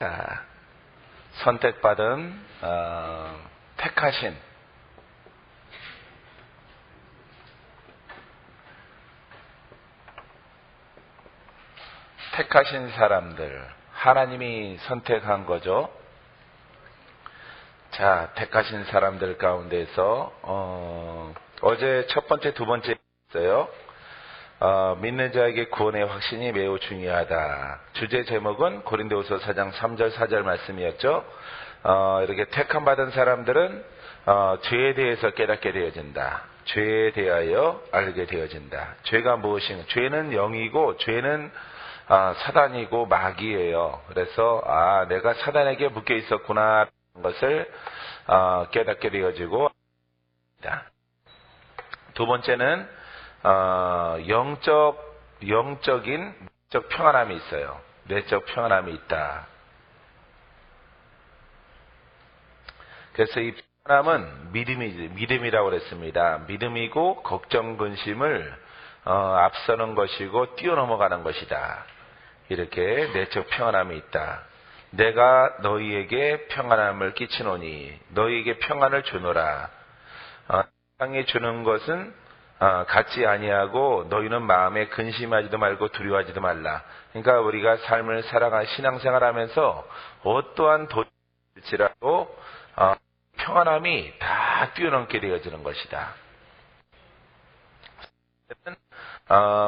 자, 선택받은 택하신 사람들, 하나님이 선택한 거죠. 자, 택하신 사람들 가운데서 어제 첫 번째, 두 번째 있어요. 믿는 자에게 구원의 확신이 매우 중요하다. 주제 제목은 고린도후서 4장 3절 4절 말씀이었죠. 이렇게 택함 받은 사람들은 죄에 대해서 깨닫게 되어진다. 죄에 대하여 알게 되어진다. 죄가 무엇인가? 죄는 영이고 죄는 사단이고 마귀예요. 그래서 내가 사단에게 묶여 있었구나 하는 것을 깨닫게 되어지고, 두 번째는 영적인 내적 평안함이 있어요. 내적 평안함이 있다. 그래서 이 평안함은 믿음이라고 그랬습니다. 믿음이고 걱정 근심을 앞서는 것이고 뛰어넘어가는 것이다. 이렇게 내적 평안함이 있다. 내가 너희에게 평안함을 끼치노니 너희에게 평안을 주노라. 세상에 주는 것은 갖지 아니하고 너희는 마음에 근심하지도 말고 두려워하지도 말라. 그러니까 우리가 삶을 살아가 신앙생활하면서 어떠한 도전일지라도 평안함이 다 뛰어넘게 되어지는 것이다.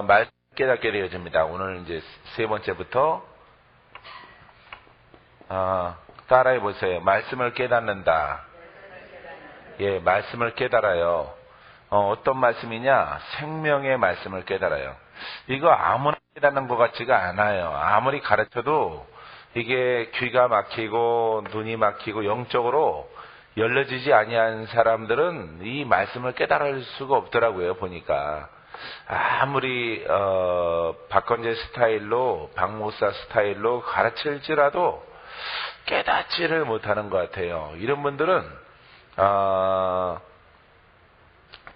말씀 깨닫게 되어집니다. 오늘 이제 세 번째부터 따라해 보세요. 말씀을 깨닫는다. 예, 말씀을 깨달아요. 어떤 말씀이냐? 생명의 말씀을 깨달아요. 이거 아무나 깨닫는 것 같지가 않아요. 아무리 가르쳐도 이게 귀가 막히고 눈이 막히고 영적으로 열려지지 아니한 사람들은 이 말씀을 깨달을 수가 없더라고요. 보니까 아무리 박건재 스타일로 박목사 스타일로 가르칠지라도 깨닫지를 못하는 것 같아요. 이런 분들은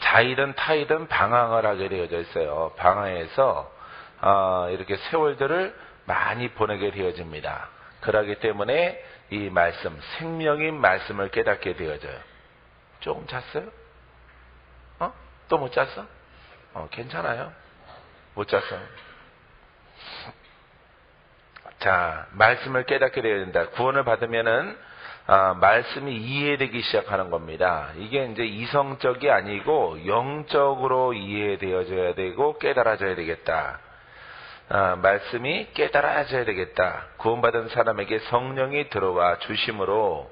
자이든 타이든 방황을 하게 되어져 있어요. 방황해서 이렇게 세월들을 많이 보내게 되어집니다. 그러기 때문에 이 말씀, 생명인 말씀을 깨닫게 되어져요. 조금 잤어요? 또 못 잤어? 괜찮아요. 못 잤어. 자, 말씀을 깨닫게 되어야 된다. 구원을 받으면은 말씀이 이해되기 시작하는 겁니다. 이게 이제 이성적이 아니고 영적으로 이해되어져야 되고 깨달아져야 되겠다. 말씀이 깨달아져야 되겠다. 구원받은 사람에게 성령이 들어와 주심으로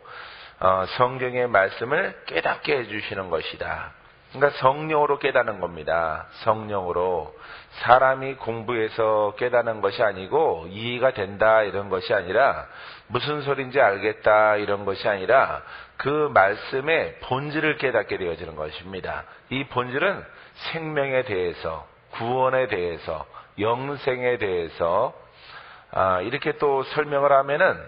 성경의 말씀을 깨닫게 해주시는 것이다. 그러니까 성령으로 깨닫는 겁니다. 성령으로. 사람이 공부해서 깨닫는 것이 아니고 이해가 된다 이런 것이 아니라 무슨 소리인지 알겠다 이런 것이 아니라 그 말씀의 본질을 깨닫게 되어지는 것입니다. 이 본질은 생명에 대해서, 구원에 대해서, 영생에 대해서 이렇게 또 설명을 하면은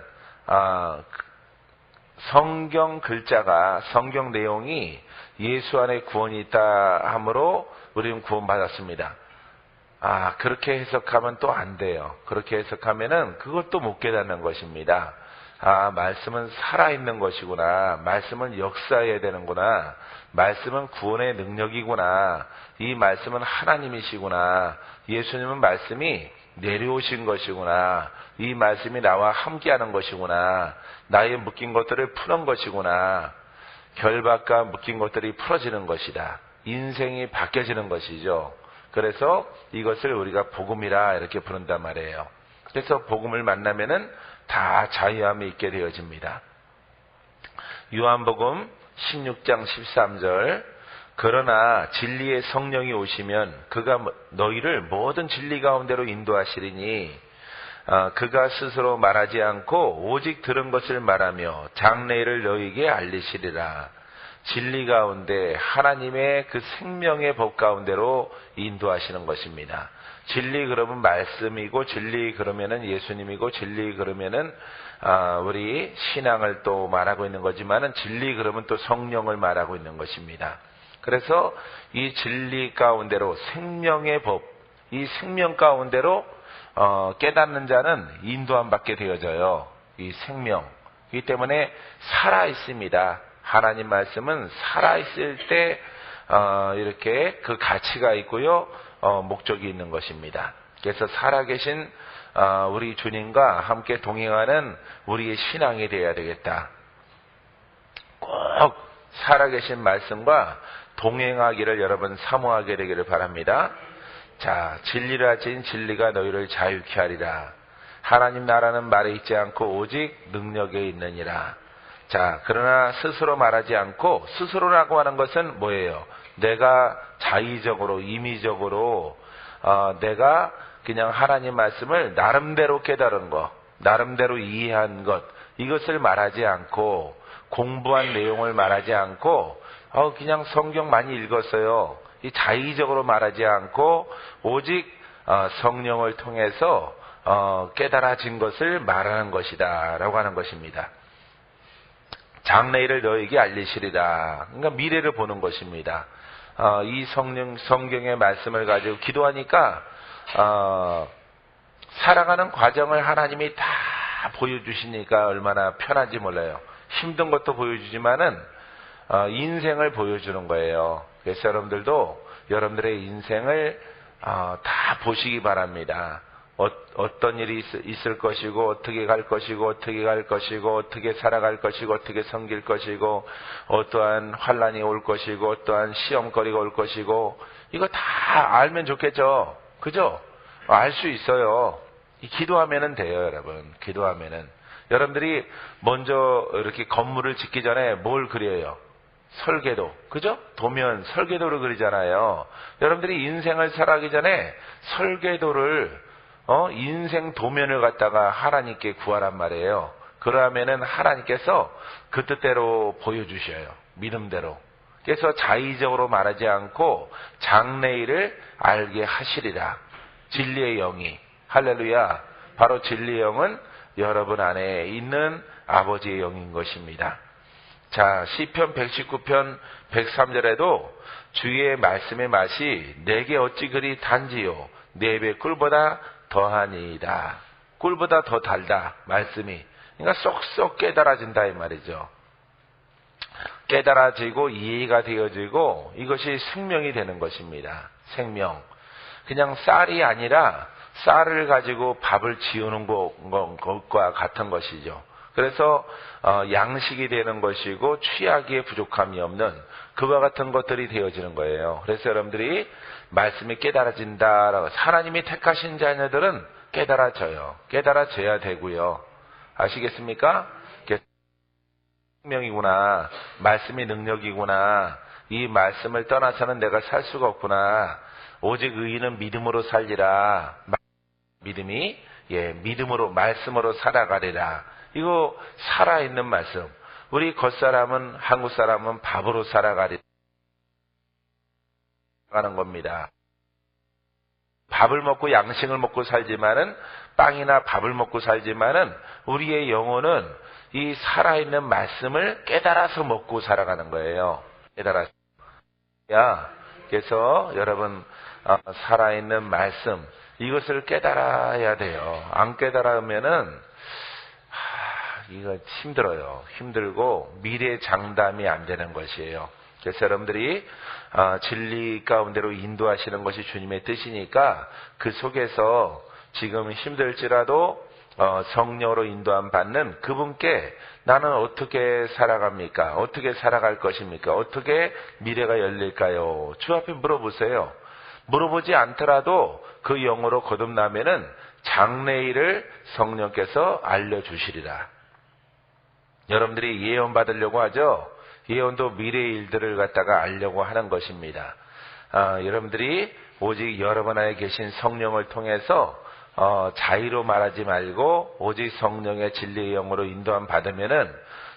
성경 글자가, 성경 내용이 예수 안에 구원이 있다 하므로 우리는 구원받았습니다. 그렇게 해석하면 또 안 돼요. 그렇게 해석하면은 그것도 못 깨닫는 것입니다. 말씀은 살아있는 것이구나. 말씀은 역사해야 되는구나. 말씀은 구원의 능력이구나. 이 말씀은 하나님이시구나. 예수님은 말씀이 내려오신 것이구나. 이 말씀이 나와 함께하는 것이구나. 나의 묶인 것들을 푸는 것이구나. 결박과 묶인 것들이 풀어지는 것이다. 인생이 바뀌어지는 것이죠. 그래서 이것을 우리가 복음이라 이렇게 부른단 말이에요. 그래서 복음을 만나면은 다 자유함이 있게 되어집니다. 요한복음 16장 13절 그러나 진리의 성령이 오시면 그가 너희를 모든 진리 가운데로 인도하시리니 그가 스스로 말하지 않고 오직 들은 것을 말하며 장래를 너희에게 알리시리라. 진리 가운데 하나님의 그 생명의 법 가운데로 인도하시는 것입니다. 진리 그러면 말씀이고 진리 그러면은 예수님이고 진리 그러면은 우리 신앙을 또 말하고 있는 거지만은 진리 그러면 또 성령을 말하고 있는 것입니다. 그래서 이 진리 가운데로 생명의 법, 이 생명 가운데로 깨닫는 자는 인도함 받게 되어져요. 이 생명이기 때문에 살아 있습니다. 하나님 말씀은 살아 있을 때 이렇게 그 가치가 있고요, 목적이 있는 것입니다. 그래서 살아계신 우리 주님과 함께 동행하는 우리의 신앙이 되어야 되겠다. 꼭 살아계신 말씀과 동행하기를 여러분 사모하게 되기를 바랍니다. 자, 진리를 하신 진리가 너희를 자유케 하리라. 하나님 나라는 말에 있지 않고 오직 능력에 있느니라. 자, 그러나 스스로 말하지 않고, 스스로라고 하는 것은 뭐예요? 내가 자의적으로, 임의적으로 내가 그냥 하나님 말씀을 나름대로 깨달은 것, 나름대로 이해한 것, 이것을 말하지 않고, 공부한 내용을 말하지 않고, 그냥 성경 많이 읽었어요. 이 자의적으로 말하지 않고 오직 성령을 통해서 깨달아진 것을 말하는 것이다 라고 하는 것입니다. 장래일을 너에게 알리시리라. 그러니까 미래를 보는 것입니다. 이 성경의 말씀을 가지고 기도하니까 살아가는 과정을 하나님이 다 보여주시니까 얼마나 편한지 몰라요. 힘든 것도 보여주지만은 인생을 보여주는 거예요. 그래서 여러분들도 여러분들의 인생을 다 보시기 바랍니다. 어떤 일이 있을 것이고, 어떻게 갈 것이고, 어떻게 갈 것이고, 어떻게 살아갈 것이고, 어떻게 섬길 것이고, 어떠한 환난이 올 것이고, 어떠한 시험거리가 올 것이고, 이거 다 알면 좋겠죠. 그죠? 알 수 있어요. 기도하면은 돼요, 여러분. 기도하면은. 여러분들이 먼저 이렇게 건물을 짓기 전에 뭘 그려요? 설계도. 그죠? 도면, 설계도를 그리잖아요. 여러분들이 인생을 살아가기 전에 설계도를, 인생 도면을 갖다가 하나님께 구하란 말이에요. 그러면은 하나님께서 그 뜻대로 보여주셔요. 믿음대로. 그래서 자의적으로 말하지 않고 장래일을 알게 하시리라. 진리의 영이. 할렐루야. 바로 진리의 영은 여러분 안에 있는 아버지의 영인 것입니다. 자, 시편 119편 103절에도 주의 말씀의 맛이 내게 어찌 그리 단지요 네 배 꿀보다 더하니이다. 꿀보다 더 달다. 말씀이. 그러니까 쏙쏙 깨달아진다 이 말이죠. 깨달아지고 이해가 되어지고 이것이 생명이 되는 것입니다. 생명. 그냥 쌀이 아니라 쌀을 가지고 밥을 지우는 것과 같은 것이죠. 그래서 양식이 되는 것이고 취하기에 부족함이 없는 그와 같은 것들이 되어지는 거예요. 그래서 여러분들이 말씀이 깨달아진다라고, 하나님이 택하신 자녀들은 깨달아져요. 깨달아져야 되고요. 아시겠습니까? 생명이구나. 말씀이 능력이구나. 이 말씀을 떠나서는 내가 살 수가 없구나. 오직 의인은 믿음으로 살리라. 믿음이 믿음으로 말씀으로 살아가리라. 이거 살아있는 말씀. 우리 겉사람은 한국 사람은 밥으로 살아가리라 가는 겁니다. 밥을 먹고 양식을 먹고 살지만은, 빵이나 밥을 먹고 살지만은 우리의 영혼은 이 살아있는 말씀을 깨달아서 먹고 살아가는 거예요. 깨달아서. 그래서 여러분 살아있는 말씀 이것을 깨달아야 돼요. 안 깨달으면은 이거 힘들어요. 힘들고 미래 장담이 안 되는 것이에요. 그래서 여러분들이 진리 가운데로 인도하시는 것이 주님의 뜻이니까 그 속에서 지금 힘들지라도 성령으로 인도함 받는 그분께 나는 어떻게 살아갑니까? 어떻게 살아갈 것입니까? 어떻게 미래가 열릴까요? 주 앞에 물어보세요. 물어보지 않더라도 그 영으로 거듭나면은 장래일을 성령께서 알려주시리라. 여러분들이 예언 받으려고 하죠? 예언도 미래의 일들을 갖다가 알려고 하는 것입니다. 여러분들이 오직 여러분 안에 계신 성령을 통해서 자의로 말하지 말고 오직 성령의 진리의 영으로 인도함 받으면은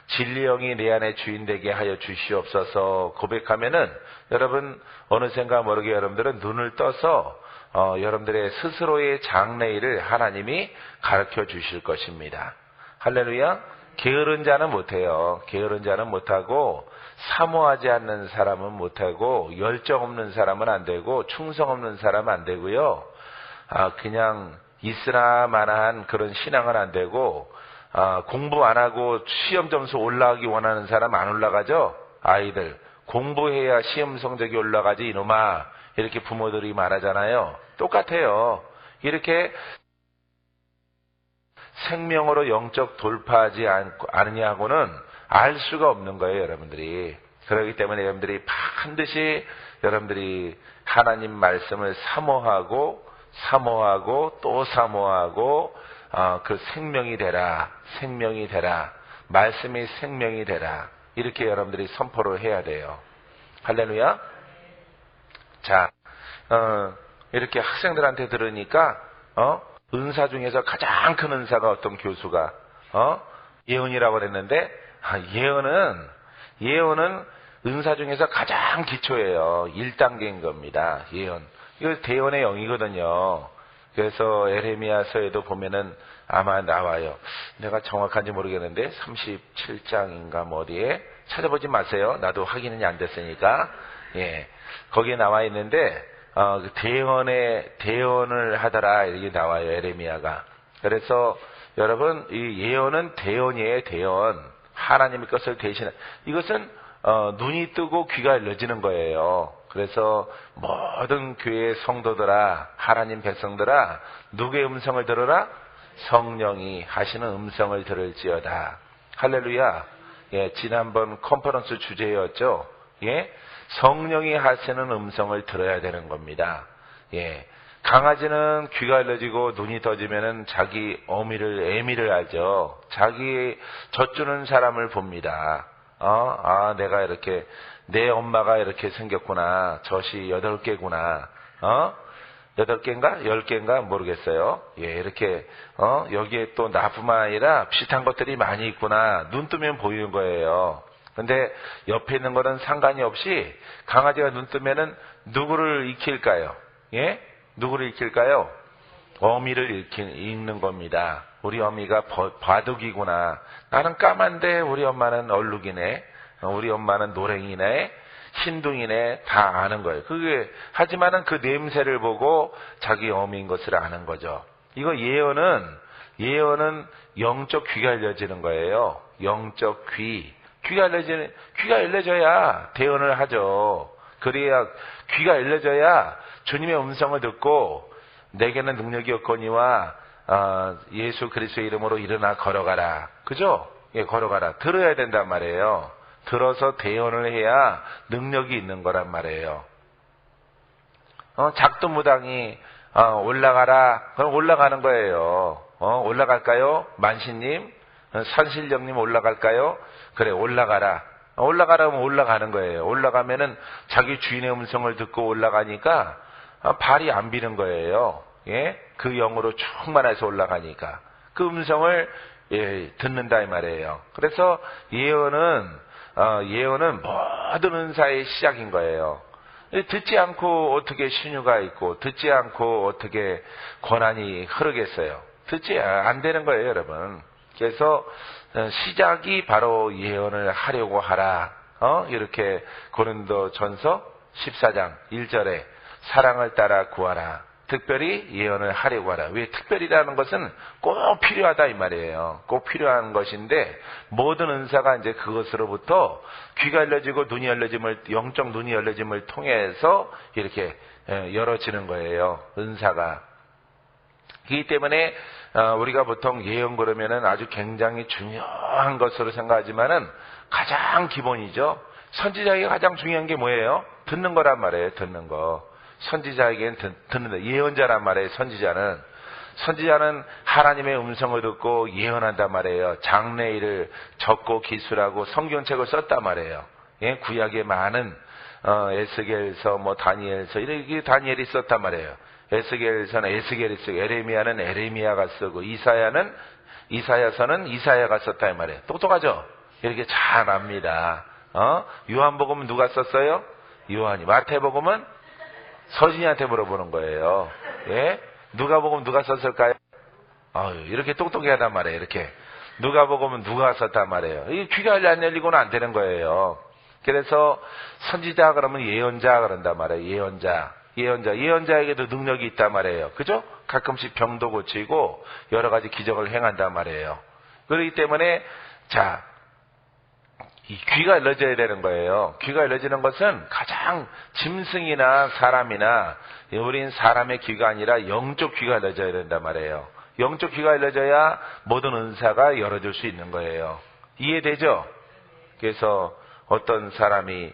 진리의 영이 내 안에 주인 되게 하여 주시옵소서 고백하면은 여러분 어느샌가 모르게 여러분들은 눈을 떠서 여러분들의 스스로의 장래일을 하나님이 가르쳐 주실 것입니다. 할렐루야. 게으른 자는 못해요. 게으른 자는 못하고 사모하지 않는 사람은 못하고 열정 없는 사람은 안 되고 충성 없는 사람은 안 되고요. 그냥 있으나 마나한 그런 신앙은 안 되고 공부 안 하고 시험 점수 올라가기 원하는 사람 안 올라가죠? 아이들. 공부해야 시험 성적이 올라가지 이놈아. 이렇게 부모들이 말하잖아요. 똑같아요. 이렇게 생명으로 영적 돌파하지 않느냐고는 알 수가 없는 거예요, 여러분들이. 그렇기 때문에 여러분들이 반드시 여러분들이 하나님 말씀을 사모하고 또 사모하고 그 생명이 되라, 말씀이 생명이 되라. 이렇게 여러분들이 선포를 해야 돼요. 할렐루야. 자, 이렇게 학생들한테 들으니까 은사 중에서 가장 큰 은사가 어떤 교수가 예언이라고 그랬는데 예언은 은사 중에서 가장 기초예요. 1단계인 겁니다. 예언. 이거 대언의 영이거든요. 그래서 에레미야서에도 보면은 아마 나와요. 내가 정확한지 모르겠는데 37장인가 뭐 어디에 찾아보지 마세요. 나도 확인이 안 됐으니까. 예. 거기에 나와 있는데 대언을 하더라 이렇게 나와요. 에레미야가. 그래서 여러분 이 예언은 대언이에요. 대언. 하나님의 것을 대신해. 이것은 눈이 뜨고 귀가 열려지는 거예요. 그래서 모든 교회의 성도들아, 하나님 백성들아, 누구의 음성을 들으라? 성령이 하시는 음성을 들을지어다. 할렐루야. 예, 지난번 컨퍼런스 주제였죠. 예, 성령이 하시는 음성을 들어야 되는 겁니다. 예, 강아지는 귀가 열려지고 눈이 떠지면은 자기 애미를 알죠. 자기 젖주는 사람을 봅니다. 내가 이렇게, 내 엄마가 이렇게 생겼구나. 젖이 8개구나. 8개인가? 10개인가? 모르겠어요. 예, 이렇게, 여기에 또 나뿐만 아니라 비슷한 것들이 많이 있구나. 눈 뜨면 보이는 거예요. 근데 옆에 있는 거는 상관이 없이 강아지가 눈 뜨면은 누구를 익힐까요? 예? 누구를 익힐까요? 어미를 읽는 겁니다. 우리 어미가 바둑이구나. 나는 까만데 우리 엄마는 얼룩이네. 우리 엄마는 노랭이네. 신둥이네. 다 아는 거예요. 하지만은 그 냄새를 보고 자기 어미인 것을 아는 거죠. 이거 예언은 영적 귀가 열려지는 거예요. 영적 귀. 귀가 열려져야 대언을 하죠. 그래야 귀가 열려져야 주님의 음성을 듣고 내게는 능력이 없거니와 예수 그리스도의 이름으로 일어나 걸어가라. 그죠? 예, 걸어가라. 들어야 된단 말이에요. 들어서 대언을 해야 능력이 있는 거란 말이에요. 작두무당이 올라가라. 그럼 올라가는 거예요. 올라갈까요? 만시님, 산신령님 올라갈까요? 그래, 올라가라. 올라가라면 올라가는 거예요. 올라가면은 자기 주인의 음성을 듣고 올라가니까 발이 안 비는 거예요. 예? 그 영으로 충만해서 올라가니까 그 음성을 듣는다 이 말이에요. 그래서 예언은 모든 은사의 시작인 거예요. 듣지 않고 어떻게 신유가 있고 듣지 않고 어떻게 권한이 흐르겠어요. 듣지 안 되는 거예요, 여러분. 그래서 시작이 바로 예언을 하려고 하라. 이렇게 고린도전서 14장 1절에 사랑을 따라 구하라. 특별히 예언을 하려고 하라. 왜 특별히라는 것은 꼭 필요하다 이 말이에요. 꼭 필요한 것인데 모든 은사가 이제 그것으로부터 귀가 열려지고 눈이 열려짐을, 영적 눈이 열려짐을 통해서 이렇게 열어지는 거예요. 은사가. 그렇기 때문에 우리가 보통 예언 그러면은 아주 굉장히 중요한 것으로 생각하지만은 가장 기본이죠. 선지자에게 가장 중요한 게 뭐예요? 듣는 거란 말이에요. 듣는 거. 선지자에게는 듣는다. 예언자란 말이에요. 선지자는 하나님의 음성을 듣고 예언한단 말이에요. 장래일을 적고 기술하고 성경책을 썼단 말이에요. 예? 구약에 많은 에스겔서, 다니엘서 이렇게 다니엘이 썼단 말이에요. 에스겔서는 에스겔이 쓰고 에레미야는 에레미야가 쓰고 이사야서는 이사야가 썼다 이 말이에요. 똑똑하죠? 이렇게 잘 압니다. 요한복음은 누가 썼어요? 요한이. 마태복음은 서진이한테 물어보는 거예요. 예? 누가복음 누가 썼을까요? 이렇게 똑똑하단 말이에요. 이렇게. 누가복음은 누가 썼단 말이에요. 이 귀가 안 열리고는 안 되는 거예요. 그래서 선지자 그러면 예언자 그런단 말이에요. 예언자에게도 능력이 있단 말이에요. 그죠? 가끔씩 병도 고치고 여러 가지 기적을 행한단 말이에요. 그렇기 때문에 자, 이 귀가 열려져야 되는 거예요. 귀가 열려지는 것은 가장 짐승이나 사람이나 우린 사람의 귀가 아니라 영적 귀가 열려져야 된단 말이에요. 영적 귀가 열려져야 모든 은사가 열어질 수 있는 거예요. 이해되죠? 그래서 어떤 사람이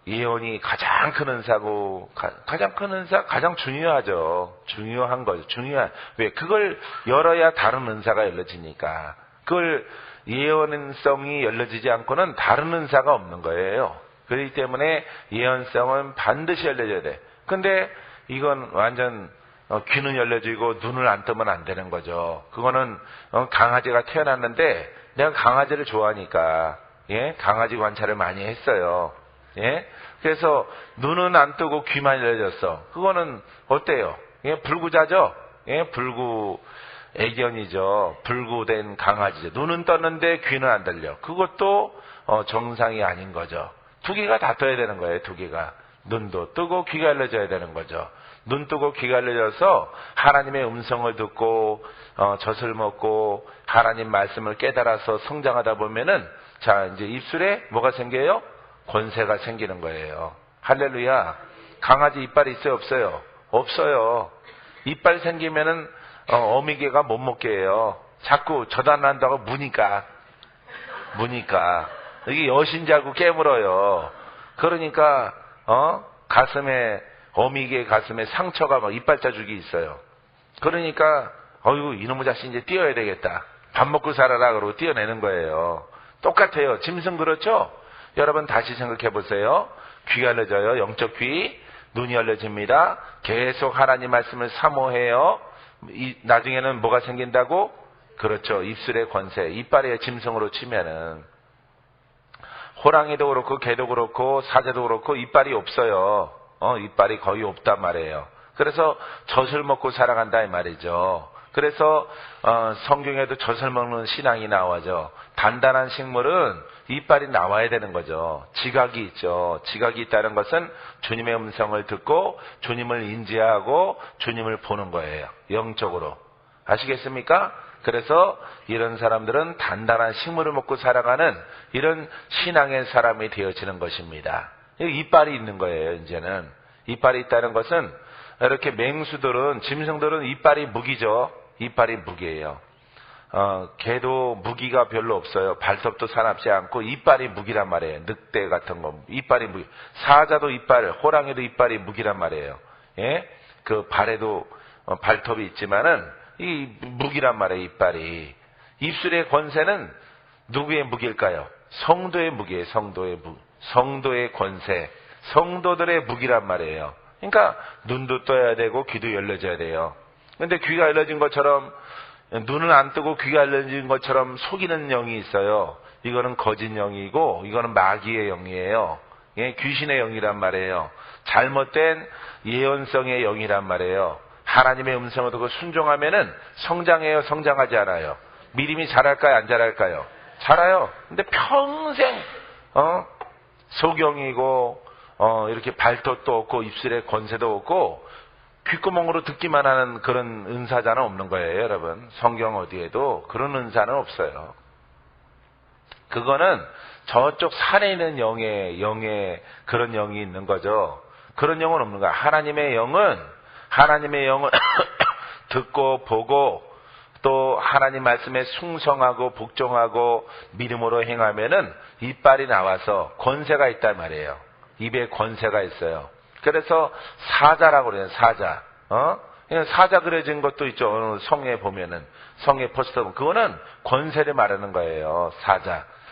예언이 가장 큰 은사고 가장 큰 은사 가장 중요하죠. 중요한 거죠. 왜? 그걸 열어야 다른 은사가 열려지니까. 그걸 예언성이 열려지지 않고는 다른 은사가 없는 거예요. 그렇기 때문에 예언성은 반드시 열려져야 돼. 근데 이건 완전 귀는 열려지고 눈을 안 뜨면 안 되는 거죠. 그거는 강아지가 태어났는데 내가 강아지를 좋아하니까 강아지 관찰을 많이 했어요. 그래서 눈은 안 뜨고 귀만 열려졌어. 그거는 어때요? 불구자죠? 불구 애견이죠. 불구된 강아지죠. 눈은 떴는데 귀는 안 들려. 그것도 정상이 아닌 거죠. 두 개가 다 떠야 되는 거예요. 두 개가. 눈도 뜨고 귀가 열려져야 되는 거죠. 눈 뜨고 귀가 열려져서 하나님의 음성을 듣고 젖을 먹고 하나님 말씀을 깨달아서 성장하다 보면은 자 이제 입술에 뭐가 생겨요? 권세가 생기는 거예요. 할렐루야. 강아지 이빨이 있어요? 없어요? 없어요. 이빨 생기면은 어미개가 못 먹게 해요. 자꾸 저단한다고 무니까 이게 여신자고 깨물어요. 그러니까 가슴에 어미개 가슴에 상처가 막 이빨 자죽이 있어요. 그러니까 어이구 이놈의 자식 이제 뛰어야 되겠다. 밥 먹고 살아라 그러고 뛰어내는 거예요. 똑같아요. 짐승 그렇죠? 여러분 다시 생각해 보세요. 귀가 열려져요. 영적 귀. 눈이 열려집니다. 계속 하나님 말씀을 사모해요. 나중에는 뭐가 생긴다고? 그렇죠. 입술의 권세. 이빨의 짐승으로 치면은 호랑이도 그렇고 개도 그렇고 사자도 그렇고 이빨이 없어요. 이빨이 거의 없단 말이에요. 그래서 젖을 먹고 살아간다 이 말이죠. 그래서 성경에도 젖을 먹는 신앙이 나와죠. 단단한 식물은 이빨이 나와야 되는 거죠. 지각이 있죠. 지각이 있다는 것은 주님의 음성을 듣고 주님을 인지하고 주님을 보는 거예요. 영적으로. 아시겠습니까? 그래서 이런 사람들은 단단한 식물을 먹고 살아가는 이런 신앙의 사람이 되어지는 것입니다. 이빨이 있는 거예요. 이제는. 이빨이 있다는 것은 이렇게 맹수들은 짐승들은 이빨이 무기죠. 이빨이 무기예요. 개도 무기가 별로 없어요. 발톱도 사납지 않고 이빨이 무기란 말이에요. 늑대 같은 거 이빨이 무기. 사자도 이빨, 호랑이도 이빨이 무기란 말이에요. 그 발에도 발톱이 있지만은 이 무기란 말이에요. 이빨이. 입술의 권세는 누구의 무기일까요? 성도의 무기예요. 성도의 권세. 성도들의 무기란 말이에요. 그러니까 눈도 떠야 되고 귀도 열려져야 돼요. 근데 귀가 열려진 것처럼 눈은 안 뜨고 귀가 열려진 것처럼 속이는 영이 있어요. 이거는 거짓 영이고 이거는 마귀의 영이에요. 귀신의 영이란 말이에요. 잘못된 예언성의 영이란 말이에요. 하나님의 음성을 듣고 순종하면은 성장해요, 성장하지 않아요? 믿음이 자랄까요, 안 자랄까요? 자라요. 근데 평생 소경이고 이렇게 발톱도 없고 입술에 권세도 없고 귓구멍으로 듣기만 하는 그런 은사자는 없는 거예요, 여러분. 성경 어디에도 그런 은사는 없어요. 그거는 저쪽 산에 있는 영의 그런 영이 있는 거죠. 그런 영은 없는 거야. 하나님의 영은 듣고 보고 또 하나님 말씀에 숭성하고 복종하고 믿음으로 행하면은 이빨이 나와서 권세가 있단 말이에요. 입에 권세가 있어요. 그래서 사자라고 그래요. 사자. 사자 그려진 것도 있죠. 어느 성에 보면은 성의 포스터 보면 그거는 권세를 말하는 거예요.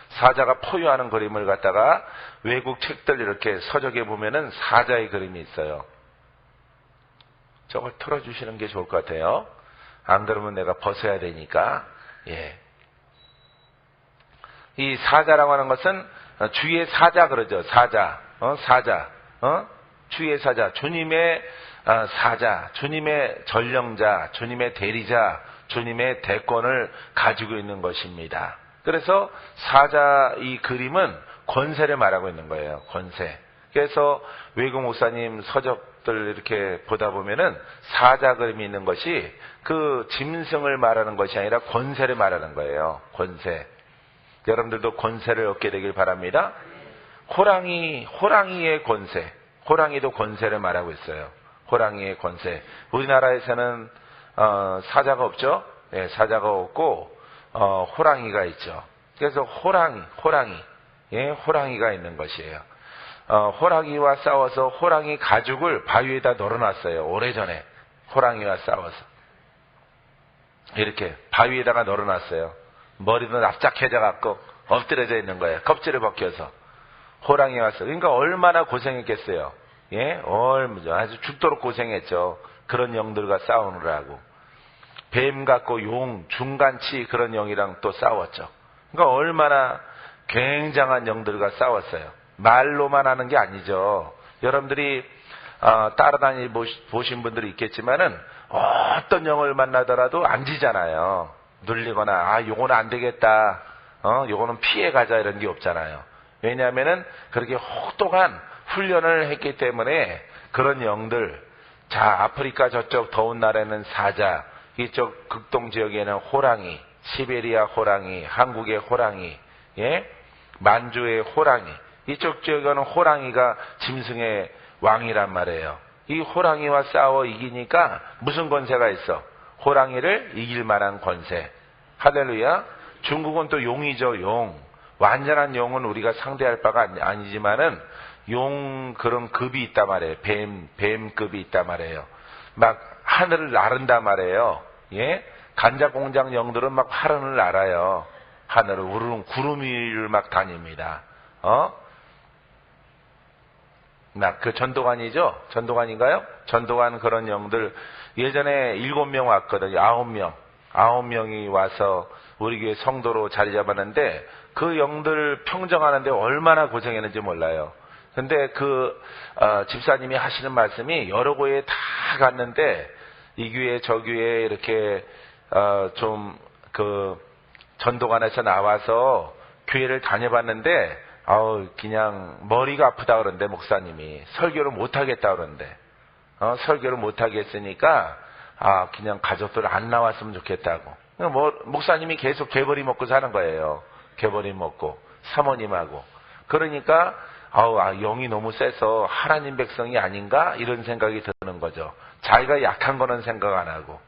사자가 포효하는 그림을 갖다가 외국 책들 이렇게 서적에 보면은 사자의 그림이 있어요. 저걸 틀어주시는 게 좋을 것 같아요. 안 그러면 내가 벗어야 되니까. 이 사자라고 하는 것은 주의 사자 그러죠. 사자. 주의 사자. 주님의 사자. 주님의 전령자. 주님의 대리자. 주님의 대권을 가지고 있는 것입니다. 그래서 사자 이 그림은 권세를 말하고 있는 거예요. 권세. 그래서 외국 목사님 서적 것들 이렇게 보다 보면은 사자 그림이 있는 것이 그 짐승을 말하는 것이 아니라 권세를 말하는 거예요. 권세. 여러분들도 권세를 얻게 되길 바랍니다. 호랑이의 권세. 호랑이도 권세를 말하고 있어요. 호랑이의 권세. 우리나라에서는 사자가 없죠? 네, 사자가 없고 호랑이가 있죠. 그래서 호랑이. 예, 호랑이가 있는 것이에요. 호랑이와 싸워서 호랑이 가죽을 바위에다 널어놨어요. 오래전에 호랑이와 싸워서 이렇게 바위에다가 널어놨어요. 머리도 납작해져 갖고 엎드려져 있는 거예요. 껍질을 벗겨서 호랑이 와서. 그러니까 얼마나 고생했겠어요. 예, 아주 죽도록 고생했죠. 그런 영들과 싸우느라고. 뱀 같고 용, 중간치 그런 영이랑 또 싸웠죠. 그러니까 얼마나 굉장한 영들과 싸웠어요. 말로만 하는 게 아니죠. 여러분들이 따라다니 보신 분들이 있겠지만은 어떤 영을 만나더라도 안 지잖아요. 눌리거나 요거는 안 되겠다. 요거는 피해 가자 이런 게 없잖아요. 왜냐하면은 그렇게 혹독한 훈련을 했기 때문에 그런 영들. 자, 아프리카 저쪽 더운 나라에는 사자, 이쪽 극동 지역에는 호랑이, 시베리아 호랑이, 한국의 호랑이, 예? 만주의 호랑이. 이쪽 지역에는 호랑이가 짐승의 왕이란 말이에요. 이 호랑이와 싸워 이기니까 무슨 권세가 있어? 호랑이를 이길 만한 권세. 할렐루야. 중국은 또 용이죠. 용. 완전한 용은 우리가 상대할 바가 아니지만은 용 그런 급이 있단 말이에요. 뱀급이 있단 말이에요. 막 하늘을 나른단 말이에요. 예? 간작공장 영들은 막 하늘을 날아요. 하늘을 우르릉 구름 위를 막 다닙니다. 막 그 전도관이죠? 전도관인가요? 전도관 그런 영들 예전에 7명 왔거든요. 9명이 와서 우리 교회 성도로 자리 잡았는데 그 영들 평정하는데 얼마나 고생했는지 몰라요. 근데 집사님이 하시는 말씀이 여러 교회에 다 갔는데 이 교회 저 교회 이렇게 좀 전도관에서 나와서 교회를 다녀봤는데 그냥 머리가 아프다 그러는데 목사님이 설교를 못하겠다 그러는데 설교를 못하겠으니까 그냥 가족들 안 나왔으면 좋겠다고. 목사님이 계속 개버리 먹고 사는 거예요. 개버리 먹고 사모님하고. 그러니까 영이 너무 세서 하나님 백성이 아닌가 이런 생각이 드는 거죠. 자기가 약한 거는 생각 안 하고.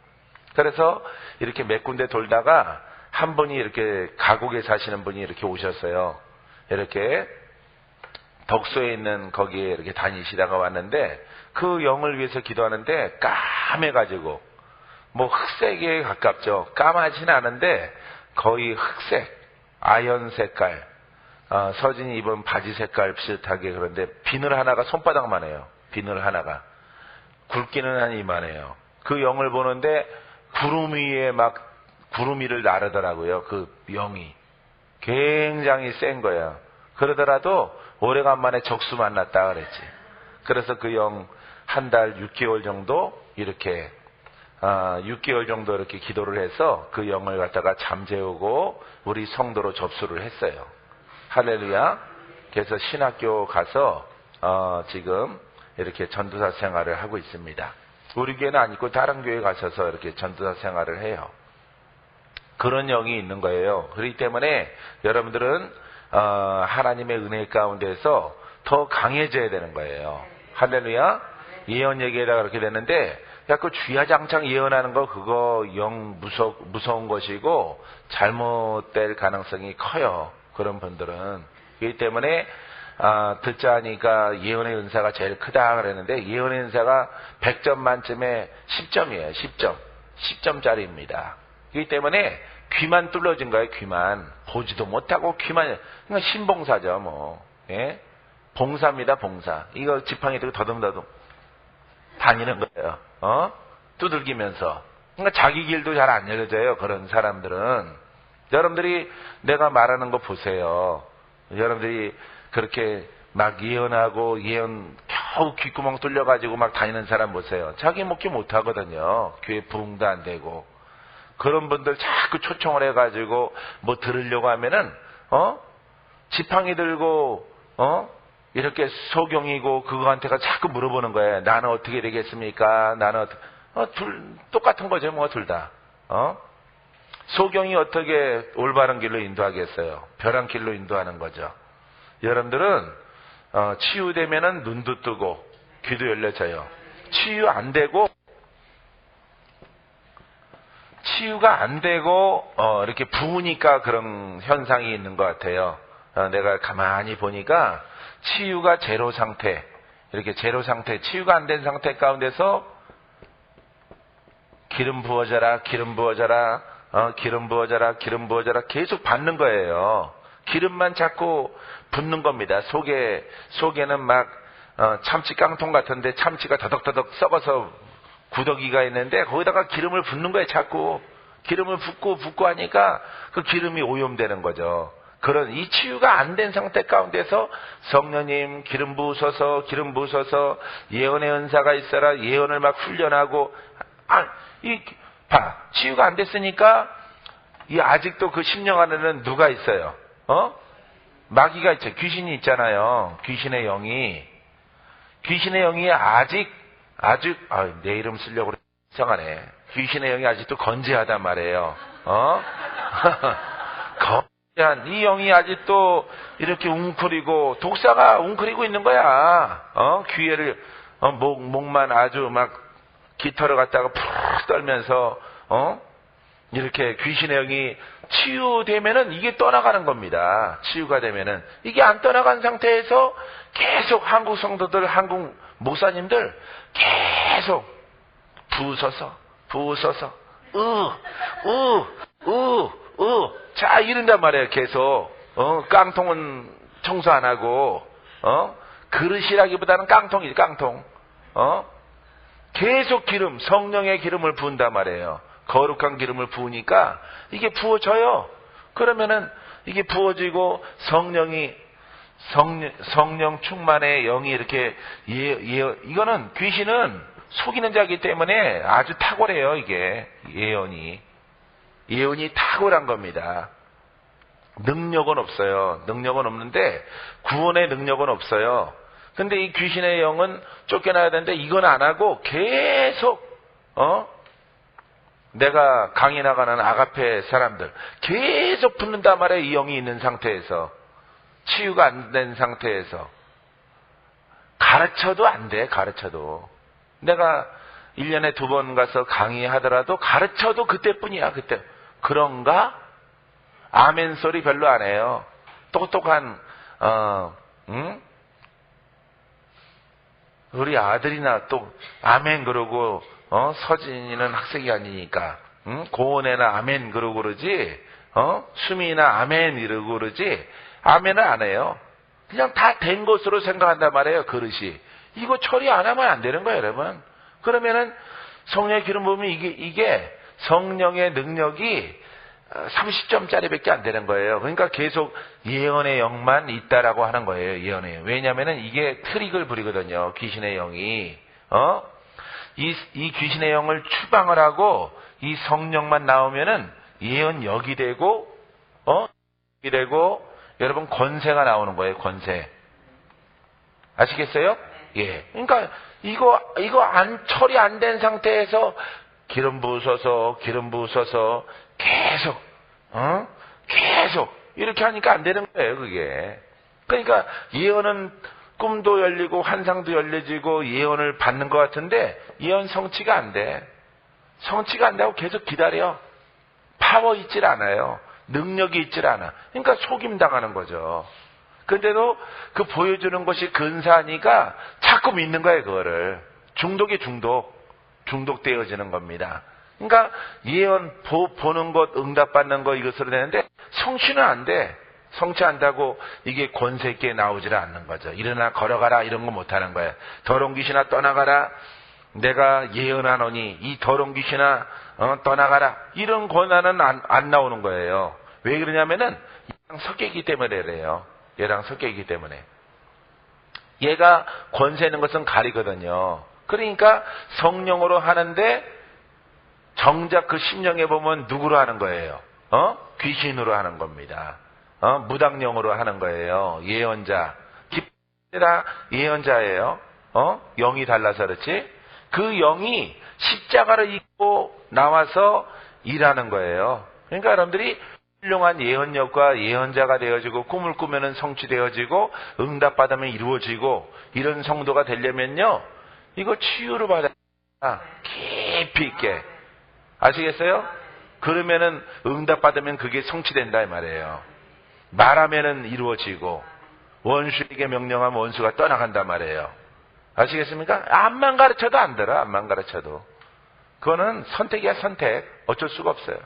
그래서 이렇게 몇 군데 돌다가 한 분이 이렇게 가곡에 사시는 분이 이렇게 오셨어요. 이렇게 덕소에 있는 거기에 이렇게 다니시다가 왔는데 그 영을 위해서 기도하는데 까매가지고 뭐 흑색에 가깝죠. 까마진 않은데 거의 흑색, 아연 색깔, 서진이 입은 바지 색깔 비슷하게. 그런데 비늘 하나가 손바닥만 해요. 비늘 하나가. 굵기는 한 이만해요. 그 영을 보는데 구름 위에 막 구름 위를 나르더라고요. 그 영이. 굉장히 센 거예요. 그러더라도 오래간만에 적수 만났다 그랬지. 그래서 그 영 한 달 6개월 정도 이렇게 6개월 정도 이렇게 기도를 해서 그 영을 갖다가 잠재우고 우리 성도로 접수를 했어요. 할렐루야. 그래서 신학교 가서 지금 이렇게 전도사 생활을 하고 있습니다. 우리 교회는 아니고 다른 교회 가셔서 이렇게 전도사 생활을 해요. 그런 영이 있는 거예요. 그렇기 때문에 여러분들은 하나님의 은혜 가운데서 더 강해져야 되는 거예요. 할렐루야. 예언 얘기에다가 그렇게 되는데 그 주야장창 예언하는 거 그거 영 무서운 것이고 잘못될 가능성이 커요. 그런 분들은. 그렇기 때문에 듣자 하니까 예언의 은사가 제일 크다 그랬는데 예언의 은사가 100점 만점에 10점이에요. 10점짜리입니다. 그렇기 때문에 귀만 뚫어진 거예요. 귀만. 보지도 못하고 귀만. 그러니까 신봉사죠. 뭐. 예? 봉사입니다. 봉사. 이거 지팡이 들고 더듬더듬 다니는 거예요. 두들기면서. 그러니까 자기 길도 잘 안 열려져요. 그런 사람들은. 여러분들이 내가 말하는 거 보세요. 여러분들이 그렇게 막 예언하고 예언 겨우 귓구멍 뚫려가지고 막 다니는 사람 보세요. 자기 목회 못하거든요. 교회 부흥도 안 되고. 그런 분들 자꾸 초청을 해가지고 뭐 들으려고 하면은 지팡이 들고 이렇게 소경이고 그거한테가 자꾸 물어보는 거예요. 나는 어떻게 되겠습니까? 나는 똑같은 거죠, 뭐, 둘 다. 소경이 어떻게 올바른 길로 인도하겠어요? 벼랑 길로 인도하는 거죠. 여러분들은, 치유되면은 눈도 뜨고, 귀도 열려져요. 치유가 안 되고, 이렇게 부으니까 그런 현상이 있는 것 같아요. 내가 가만히 보니까, 치유가 제로 상태, 이렇게 제로 상태, 치유가 안 된 상태 가운데서 기름 부어져라, 기름 부어져라, 기름 부어져라, 기름 부어져라 계속 받는 거예요. 기름만 자꾸 붓는 겁니다. 속에는 막 참치 깡통 같은데 참치가 더덕더덕 썩어서 구더기가 있는데 거기다가 기름을 붓는 거예요. 자꾸 기름을 붓고 하니까 그 기름이 오염되는 거죠. 그런 이 치유가 안 된 상태 가운데서 성령님 기름 부으셔서 예언의 은사가 있어라 예언을 막 훈련하고 치유가 안 됐으니까 아직도 그 심령 안에는 누가 있어요? 마귀가 있죠. 귀신이 있잖아요. 귀신의 영이 아직 내 이름 쓰려고 그래. 이상하네. 귀신의 영이 아직도 건재하단 말이에요. 이 영이 아직도 이렇게 웅크리고 독사가 웅크리고 있는 거야. 귀에를 목만 아주 막 깃털을 갖다가 푹 떨면서 이렇게 귀신의 영이 치유되면은 이게 떠나가는 겁니다. 치유가 되면은 이게 안 떠나간 상태에서 계속 한국 성도들, 한국 목사님들 계속 부으셔서 자 이런단 말이에요. 계속 깡통은 청소 안 하고 그릇이라기보다는 깡통이지 깡통. 계속 기름, 성령의 기름을 부은단 말이에요. 거룩한 기름을 부으니까 이게 부어져요. 그러면은 이게 부어지고 성령 충만의 영이 이렇게 이거는 귀신은 속이는 자이기 때문에 아주 탁월해요. 이게 예언이 탁월한 겁니다. 능력은 없어요. 능력은 없는데 구원의 능력은 없어요. 근데 이 귀신의 영은 쫓겨나야 되는데 이건 안 하고 계속 내가 강의 나가는 아가페 사람들 계속 붙는단 말이에요. 이 영이 있는 상태에서 치유가 안 된 상태에서 가르쳐도 안 돼. 가르쳐도 내가 1년에 2번 가서 강의하더라도 가르쳐도 그때뿐이야. 그때 그런가? 아멘 소리 별로 안 해요. 똑똑한 우리 아들이나 또 아멘 그러고 서진이는 학생이 아니니까 고은애나 아멘 그러고 그러지 수미나 아멘 이러고 그러지 아멘은 안 해요. 그냥 다 된 것으로 생각한단 말이에요. 그릇이 이거 처리 안 하면 안 되는 거예요. 여러분 그러면은 성령의 기름 부으면 이게 성령의 능력이 30점짜리 밖에 안 되는 거예요. 그러니까 계속 예언의 영만 있다라고 하는 거예요. 예언의 영. 왜냐면은 이게 트릭을 부리거든요. 귀신의 영이. 이 귀신의 영을 추방을 하고 이 성령만 나오면은 예언역이 되고, 여러분 권세가 나오는 거예요. 권세. 아시겠어요? 예. 그러니까 이거 처리 안 된 상태에서 기름 부으셔서 계속 이렇게 하니까 안 되는 거예요. 그게. 그러니까 예언은 꿈도 열리고 환상도 열려지고 예언을 받는 것 같은데 예언 성취가 안 돼. 성취가 안 되고 계속 기다려. 파워 있질 않아요. 능력이 있질 않아. 그러니까 속임당하는 거죠. 근데도 그 보여주는 것이 근사하니까 자꾸 믿는 거예요. 그거를. 중독이 중독되어지는 겁니다. 그러니까 예언 보는 것, 응답받는 것 이것으로 되는데 성취는 안 돼. 성취한다고 이게 권세 있게 나오질 않는 거죠. 일어나 걸어가라 이런 거 못하는 거예요. 더러운 귀신아 떠나가라. 내가 예언하노니 이 더러운 귀신아 떠나가라. 이런 권한은 안 나오는 거예요. 왜 그러냐면은 얘랑 섞여 있기 때문에 그래요. 얘랑 섞여 있기 때문에. 얘가 권세 있는 것은 가리거든요. 그러니까 성령으로 하는데 정작 그 심령에 보면 누구로 하는 거예요? 귀신으로 하는 겁니다. 무당령으로 하는 거예요. 예언자. 다 예언자예요. 영이 달라서 그렇지. 그 영이 십자가를 입고 나와서 일하는 거예요. 그러니까 여러분들이 훌륭한 예언력과 예언자가 되어지고 꿈을 꾸면은 성취되어지고 응답받으면 이루어지고 이런 성도가 되려면요. 이거 치유를 받아야 깊이 있게. 아시겠어요? 그러면은 응답받으면 그게 성취된다 이 말이에요. 말하면은 이루어지고 원수에게 명령하면 원수가 떠나간단 말이에요. 아시겠습니까? 암만 가르쳐도 안 들어. 암만 가르쳐도. 그거는 선택이야 선택. 어쩔 수가 없어요.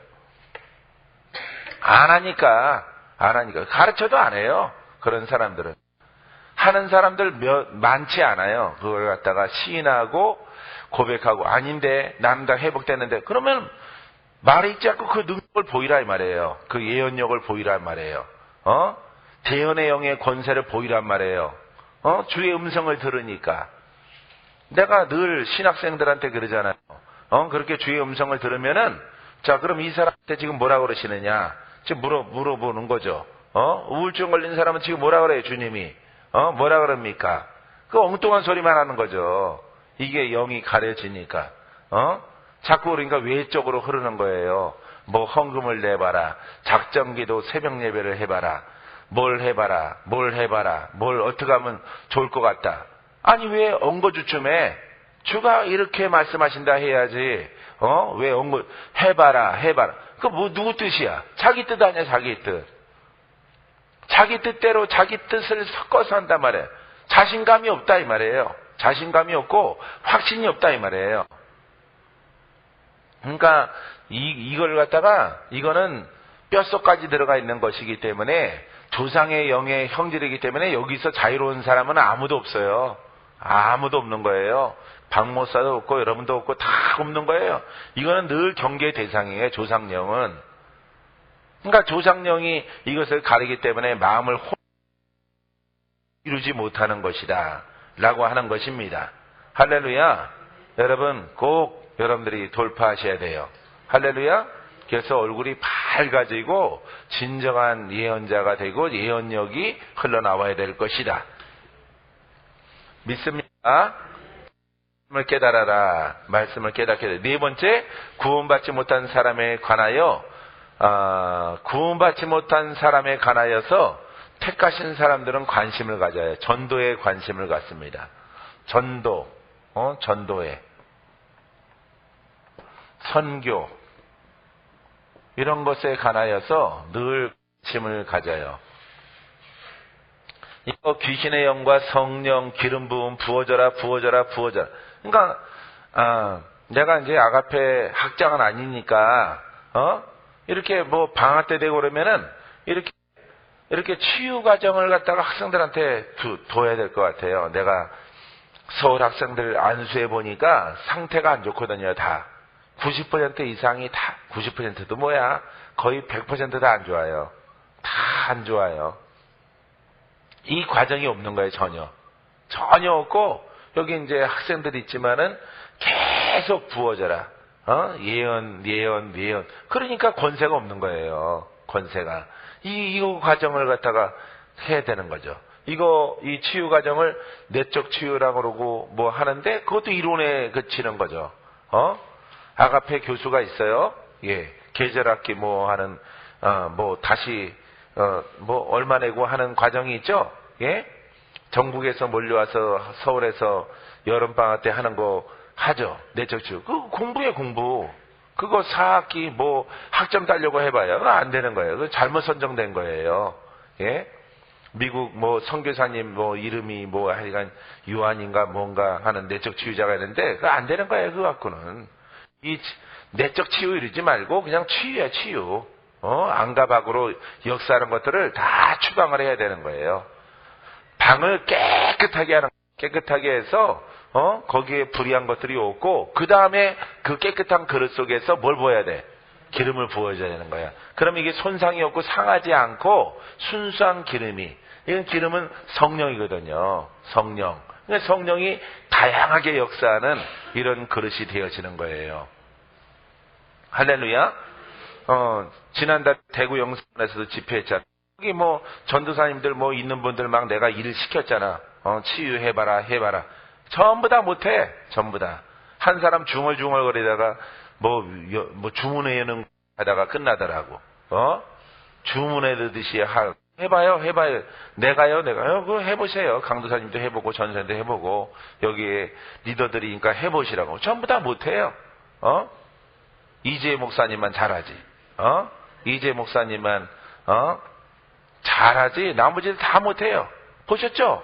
안 하니까. 가르쳐도 안 해요. 그런 사람들은. 하는 사람들 많지 않아요. 그걸 갖다가 시인하고 고백하고 아닌데 나는 다 회복됐는데 그러면 말이 있지 않고 그 능력을 보이라 이 말이에요. 그 예언력을 보이라 이 말이에요. 대언의 영의 권세를 보이란 말이에요. 주의 음성을 들으니까. 내가 늘 신학생들한테 그러잖아요. 그렇게 주의 음성을 들으면은 자 그럼 이 사람한테 지금 뭐라 그러시느냐 지금 물어보는 거죠. 우울증 걸린 사람은 지금 뭐라 그래요 주님이? 뭐라 그럽니까? 그 엉뚱한 소리만 하는 거죠. 이게 영이 가려지니까. 자꾸 그러니까 외적으로 흐르는 거예요. 뭐 헌금을 내봐라. 작정기도 새벽 예배를 해봐라. 뭘 해봐라. 뭘 어떻게 하면 좋을 것 같다. 아니 왜 엉거주춤에 주가 이렇게 말씀하신다 해야지. 왜 해봐라. 그 뭐 누구 뜻이야? 자기 뜻 아니야 자기 뜻. 자기 뜻대로 자기 뜻을 섞어서 한단 말이에요. 자신감이 없다 이 말이에요. 자신감이 없고 확신이 없다 이 말이에요. 그러니까 이걸 갖다가 이거는 뼛속까지 들어가 있는 것이기 때문에 조상의 영의 형질이기 때문에 여기서 자유로운 사람은 아무도 없어요. 아무도 없는 거예요. 박모사도 없고 여러분도 없고 다 없는 거예요. 이거는 늘 경계의 대상이에요. 조상령은. 그러니까 조상령이 이것을 가리기 때문에 마음을 이루지 못하는 것이다 라고 하는 것입니다. 할렐루야. 여러분 꼭 여러분들이 돌파하셔야 돼요. 할렐루야. 그래서 얼굴이 밝아지고 진정한 예언자가 되고 예언력이 흘러나와야 될 것이다. 믿습니까? 말씀을 깨달아라. 말씀을 깨닫게 돼. 네 번째, 구원받지 못한 사람에 관하여 구원받지 못한 사람에 관하여서 택하신 사람들은 관심을 가져요. 전도에 관심을 갖습니다. 전도에 선교 이런 것에 관하여서 늘 관심을 가져요. 이거 귀신의 영과 성령 기름 부음 부어져라. 그러니까 내가 이제 아가페 학장은 아니니까 이렇게 뭐 방학 때 되고 그러면은 이렇게 치유 과정을 갖다가 학생들한테 둬야 될 것 같아요. 내가 서울 학생들 안수해 보니까 상태가 안 좋거든요. 다 90% 이상이 다 90%도 뭐야? 거의 100% 다 안 좋아요. 다 안 좋아요. 이 과정이 없는 거예요. 전혀 없고 여기 이제 학생들이 있지만은 계속 부어져라. 예언. 그러니까 권세가 없는 거예요. 권세가. 이 과정을 갖다가 해야 되는 거죠. 이 치유 과정을 내적 치유라고 그러고 뭐 하는데 그것도 이론에 그치는 거죠. 아가페 교수가 있어요. 예. 계절학기 뭐 하는 뭐 다시 뭐 얼마 내고 하는 과정이 있죠. 예. 전국에서 몰려와서 서울에서 여름방학 때 하는 거 하죠. 내적 치유. 그 공부예요, 공부. 그거 4학기 뭐 학점 따려고 해봐요. 그거 안 되는 거예요. 그거 잘못 선정된 거예요. 예. 미국 뭐 선교사님 뭐 이름이 뭐 하여간 유한인가 뭔가 하는 내적 치유자가 있는데 그거 안 되는 거예요. 그거 갖고는. 이 내적 치유 이러지 말고 그냥 치유야, 치유. 안과 밖으로 역사하는 것들을 다 추방을 해야 되는 거예요. 방을 깨끗하게 해서 거기에 불이한 것들이 없고 그 다음에 그 깨끗한 그릇 속에서 뭘 부어야 돼? 기름을 부어줘야 되는 거야. 그럼 이게 손상이 없고 상하지 않고 순수한 기름이, 이건 기름은 성령이거든요. 성령. 그러니까 성령이 다양하게 역사하는 이런 그릇이 되어지는 거예요. 할렐루야. 지난달 대구 영산에서도 집회했잖아요. 여기 뭐 전도사님들 뭐 있는 분들 막 내가 일을 시켰잖아. 치유해봐라 해봐라. 전부 다 못해. 전부 다. 한 사람 중얼중얼거리다가 뭐 주문회는 하다가 끝나더라고. 주문회 듣듯이 해봐요. 내가요. 그거 해보세요. 강도사님도 해보고 전사님도 해보고 여기에 리더들이니까 해보시라고. 전부 다 못해요. 이재 목사님만 잘하지. 이재 목사님만 잘하지. 나머지는 다 못해요. 보셨죠?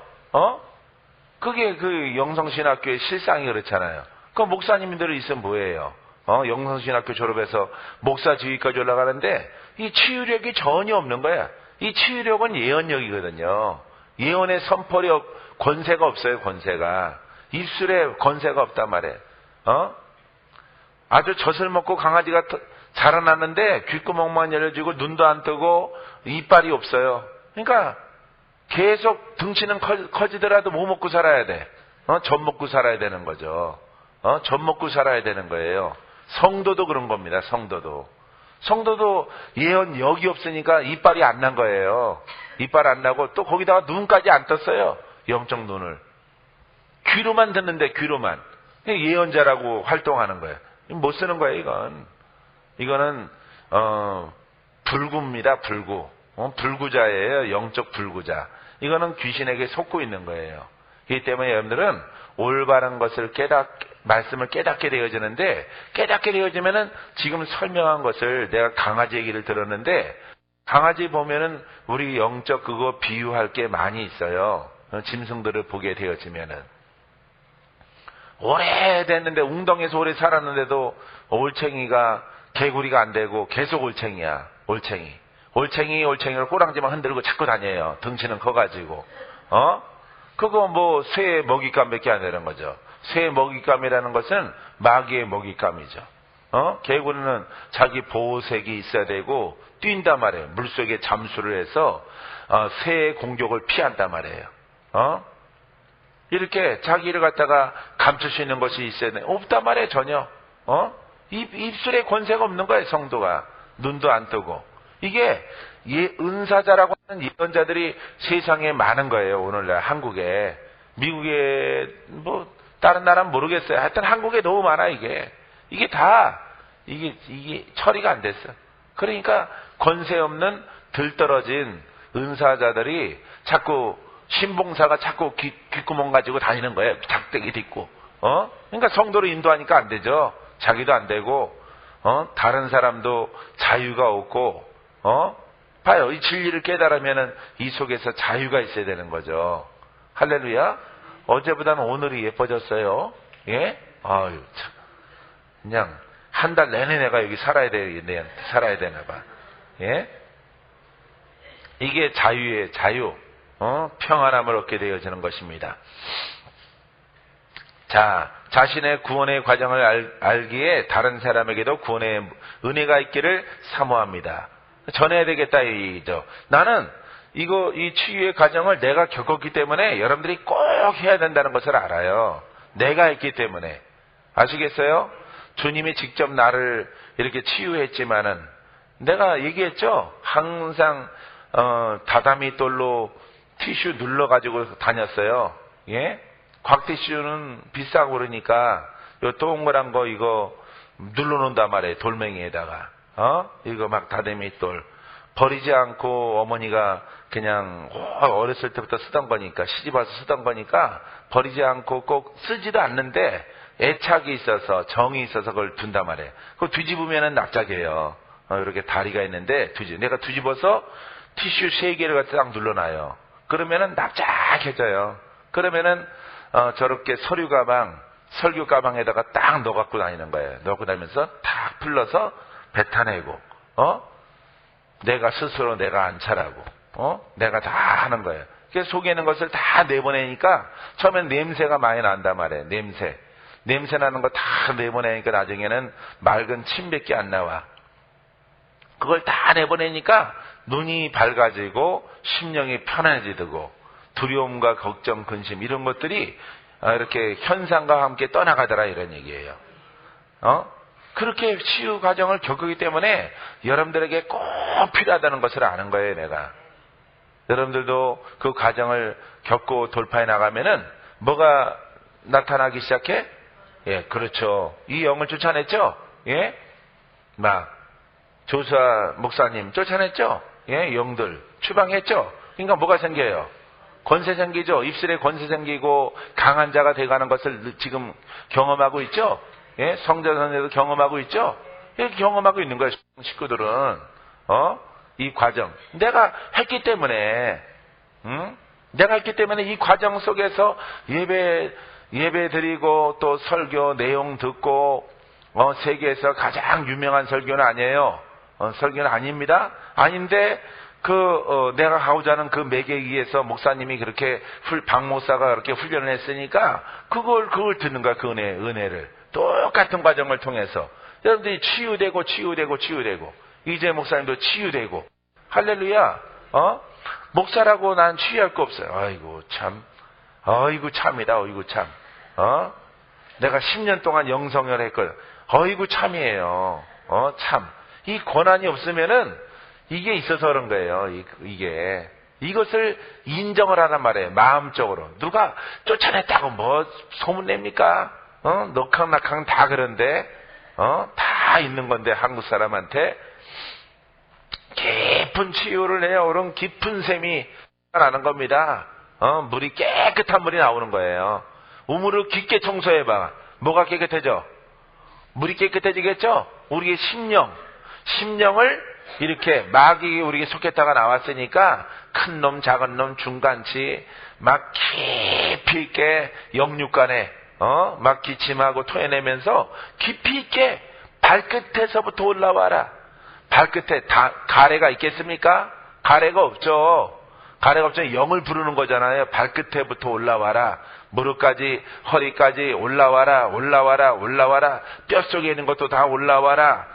그게 그 영성신학교의 실상이 그렇잖아요. 그 목사님들이 있으면 뭐예요? 영성신학교 졸업해서 목사 지위까지 올라가는데 이 치유력이 전혀 없는 거야. 이 치유력은 예언력이거든요. 예언의 선포력, 권세가 없어요. 권세가. 입술에 권세가 없단 말이에요. 아주 젖을 먹고 강아지가 자라났는데 귓구멍만 열려지고 눈도 안 뜨고 이빨이 없어요. 그러니까 계속 등치는 커지더라도 뭐 먹고 살아야 돼? 젖 먹고 살아야 되는 거죠. 젖 먹고 살아야 되는 거예요. 성도도 그런 겁니다. 성도도 예언력이 없으니까 이빨이 안 난 거예요. 이빨 안 나고 또 거기다가 눈까지 안 떴어요. 영적 눈을. 귀로만 듣는데 귀로만. 예언자라고 활동하는 거예요. 못 쓰는 거예요. 이거는 불구입니다. 불구. 불구자예요. 영적 불구자. 이거는 귀신에게 속고 있는 거예요. 그렇기 때문에 여러분들은 올바른 것을 말씀을 깨닫게 되어지는데, 깨닫게 되어지면은 지금 설명한 것을 내가 강아지 얘기를 들었는데, 강아지 보면은 우리 영적 그거 비유할 게 많이 있어요. 짐승들을 보게 되어지면은. 오래됐는데, 웅덩이에서 오래 살았는데도 올챙이가 개구리가 안 되고 계속 올챙이야. 올챙이를 꼬랑지만 흔들고 자꾸 다녀요. 덩치는 커가지고. 그거 뭐 쇠의 먹잇감밖에 안 되는 거죠. 쇠의 먹잇감이라는 것은 마귀의 먹잇감이죠. 개구리는 자기 보호색이 있어야 되고 뛴단 말이에요. 물속에 잠수를 해서 새의 공격을 피한단 말이에요. 이렇게 자기를 갖다가 감출 수 있는 것이 있어야 돼. 없단 말이에요. 전혀. 입술에 권세가 없는 거예요. 성도가. 눈도 안 뜨고. 이게 은사자라고 하는 예언자들이 세상에 많은 거예요. 오늘날 한국에. 미국에 뭐 다른 나라는 모르겠어요. 하여튼 한국에 너무 많아 이게. 이게 다 이게 처리가 안 됐어. 그러니까 권세 없는 들떨어진 은사자들이 자꾸 신봉사가 자꾸 귓구멍 가지고 다니는 거예요. 작대기 딛고. 그러니까 성도를 인도하니까 안 되죠. 자기도 안 되고 다른 사람도 자유가 없고 봐요. 이 진리를 깨달으면은 이 속에서 자유가 있어야 되는 거죠. 할렐루야. 어제보다는 오늘이 예뻐졌어요. 예? 아유, 참. 그냥 한 달 내내 내가 여기 살아야 되나 봐. 예? 이게 자유의 자유. 평안함을 얻게 되어지는 것입니다. 자, 자신의 구원의 과정을 알기에 다른 사람에게도 구원의 은혜가 있기를 사모합니다. 전해야 되겠다 이죠. 나는 이 치유의 과정을 내가 겪었기 때문에 여러분들이 꼭 해야 된다는 것을 알아요. 내가 했기 때문에. 아시겠어요? 주님이 직접 나를 이렇게 치유했지만은 내가 얘기했죠. 항상 다다미 돌로 티슈 눌러가지고 다녔어요. 예? 곽티슈는 비싸고 그러니까 요 동그란 거 이거 눌러놓는단 말이에요. 돌멩이에다가. 이거 막 다다미 돌. 버리지 않고 어머니가 그냥 어렸을 때부터 쓰던 거니까, 시집 와서 쓰던 거니까 버리지 않고 꼭 쓰지도 않는데 애착이 있어서 정이 있어서 그걸 둔단 말이에요. 그거 뒤집으면은 납작해요. 이렇게 다리가 있는데 내가 뒤집어서 티슈 3개를 갖다 딱 눌러놔요. 그러면은 납작해져요. 그러면은 저렇게 서류 가방, 설교 가방에다가 딱 넣어갖고 다니는 거예요. 넣고 다니면서 탁 풀러서 뱉어내고, 내가 스스로 내가 안 차라고, 내가 다 하는 거예요. 그래서 속에 있는 것을 다 내보내니까 처음엔 냄새가 많이 난단 말이에요. 냄새 나는 거 다 내보내니까 나중에는 맑은 침밖에 안 나와. 그걸 다 내보내니까 눈이 밝아지고 심령이 편안해지고 두려움과 걱정, 근심 이런 것들이 이렇게 현상과 함께 떠나가더라 이런 얘기예요. 그렇게 치유 과정을 겪기 때문에 여러분들에게 꼭 필요하다는 것을 아는 거예요, 내가. 여러분들도 그 과정을 겪고 돌파해 나가면은 뭐가 나타나기 시작해? 예, 그렇죠. 이 영을 쫓아냈죠? 예? 막, 조수아 목사님 쫓아냈죠? 예, 영들. 추방했죠? 그러니까 뭐가 생겨요? 권세 생기죠? 입술에 권세 생기고 강한 자가 돼가는 것을 지금 경험하고 있죠? 예? 성자선에도 경험하고 있죠? 이렇게 경험하고 있는 거예요, 식구들은. 이 과정. 내가 했기 때문에, 내가 했기 때문에 이 과정 속에서 예배 드리고 또 설교 내용 듣고, 세계에서 가장 유명한 설교는 아니에요. 설교는 아닙니다. 아닌데, 내가 가고자 하는 그 매개에 의해서 목사님이 그렇게, 박 목사가 그렇게 훈련을 했으니까, 그걸 듣는 거야, 그 은혜를. 똑같은 과정을 통해서. 여러분들이 치유되고, 이재 목사님도 치유되고, 할렐루야, 목사라고 난 치유할 거 없어요. 아이고, 참이다, 참. 내가 10년 동안 영성을 했거든. 참이에요. 참. 이 권한이 없으면은, 이게 있어서 그런 거예요. 이게. 이것을 인정을 하란 말이에요. 마음적으로. 누가 쫓아냈다고 뭐 소문냅니까? 녹캉낙캉 다 그런데, 다 있는 건데, 한국 사람한테. 깊은 치유를 해요. 그런 깊은 샘이 나는 겁니다. 물이 깨끗한 물이 나오는 거예요. 우물을 깊게 청소해봐. 뭐가 깨끗해져? 물이 깨끗해지겠죠? 우리의 심령을 이렇게 마귀 우리에게 속했다가 나왔으니까 큰 놈, 작은 놈, 중간치 막 깊이 있게 영육간에 막 기침하고 토해내면서 깊이 있게 발끝에서부터 올라와라. 발끝에 가래가 있겠습니까? 가래가 없죠. 영을 부르는 거잖아요. 발끝에부터 올라와라. 무릎까지, 허리까지 올라와라. 뼛속에 있는 것도 다 올라와라.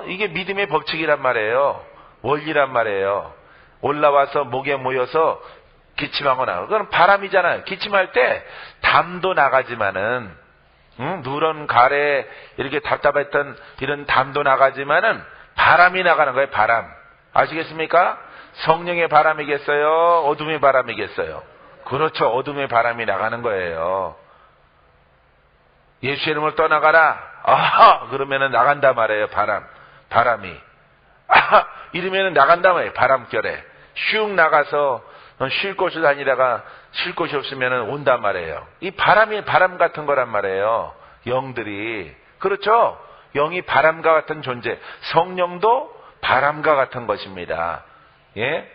이게 믿음의 법칙이란 말이에요. 원리란 말이에요. 올라와서 목에 모여서 기침하거나. 그건 바람이잖아요. 기침할 때 담도 나가지만은, 누런 가래, 이렇게 답답했던 이런 담도 나가지만은, 바람이 나가는 거예요, 바람. 아시겠습니까? 성령의 바람이겠어요? 어둠의 바람이겠어요? 그렇죠. 어둠의 바람이 나가는 거예요. 예수의 이름을 떠나가라. 아하! 그러면은 나간다 말이에요, 바람이. 아하! 이러면은 나간다 말이에요, 바람결에. 슉 나가서 쉴 곳을 다니다가 쉴 곳이 없으면은 온단 말이에요. 이 바람이 바람 같은 거란 말이에요. 영들이. 그렇죠? 영이 바람과 같은 존재, 성령도 바람과 같은 것입니다. 예?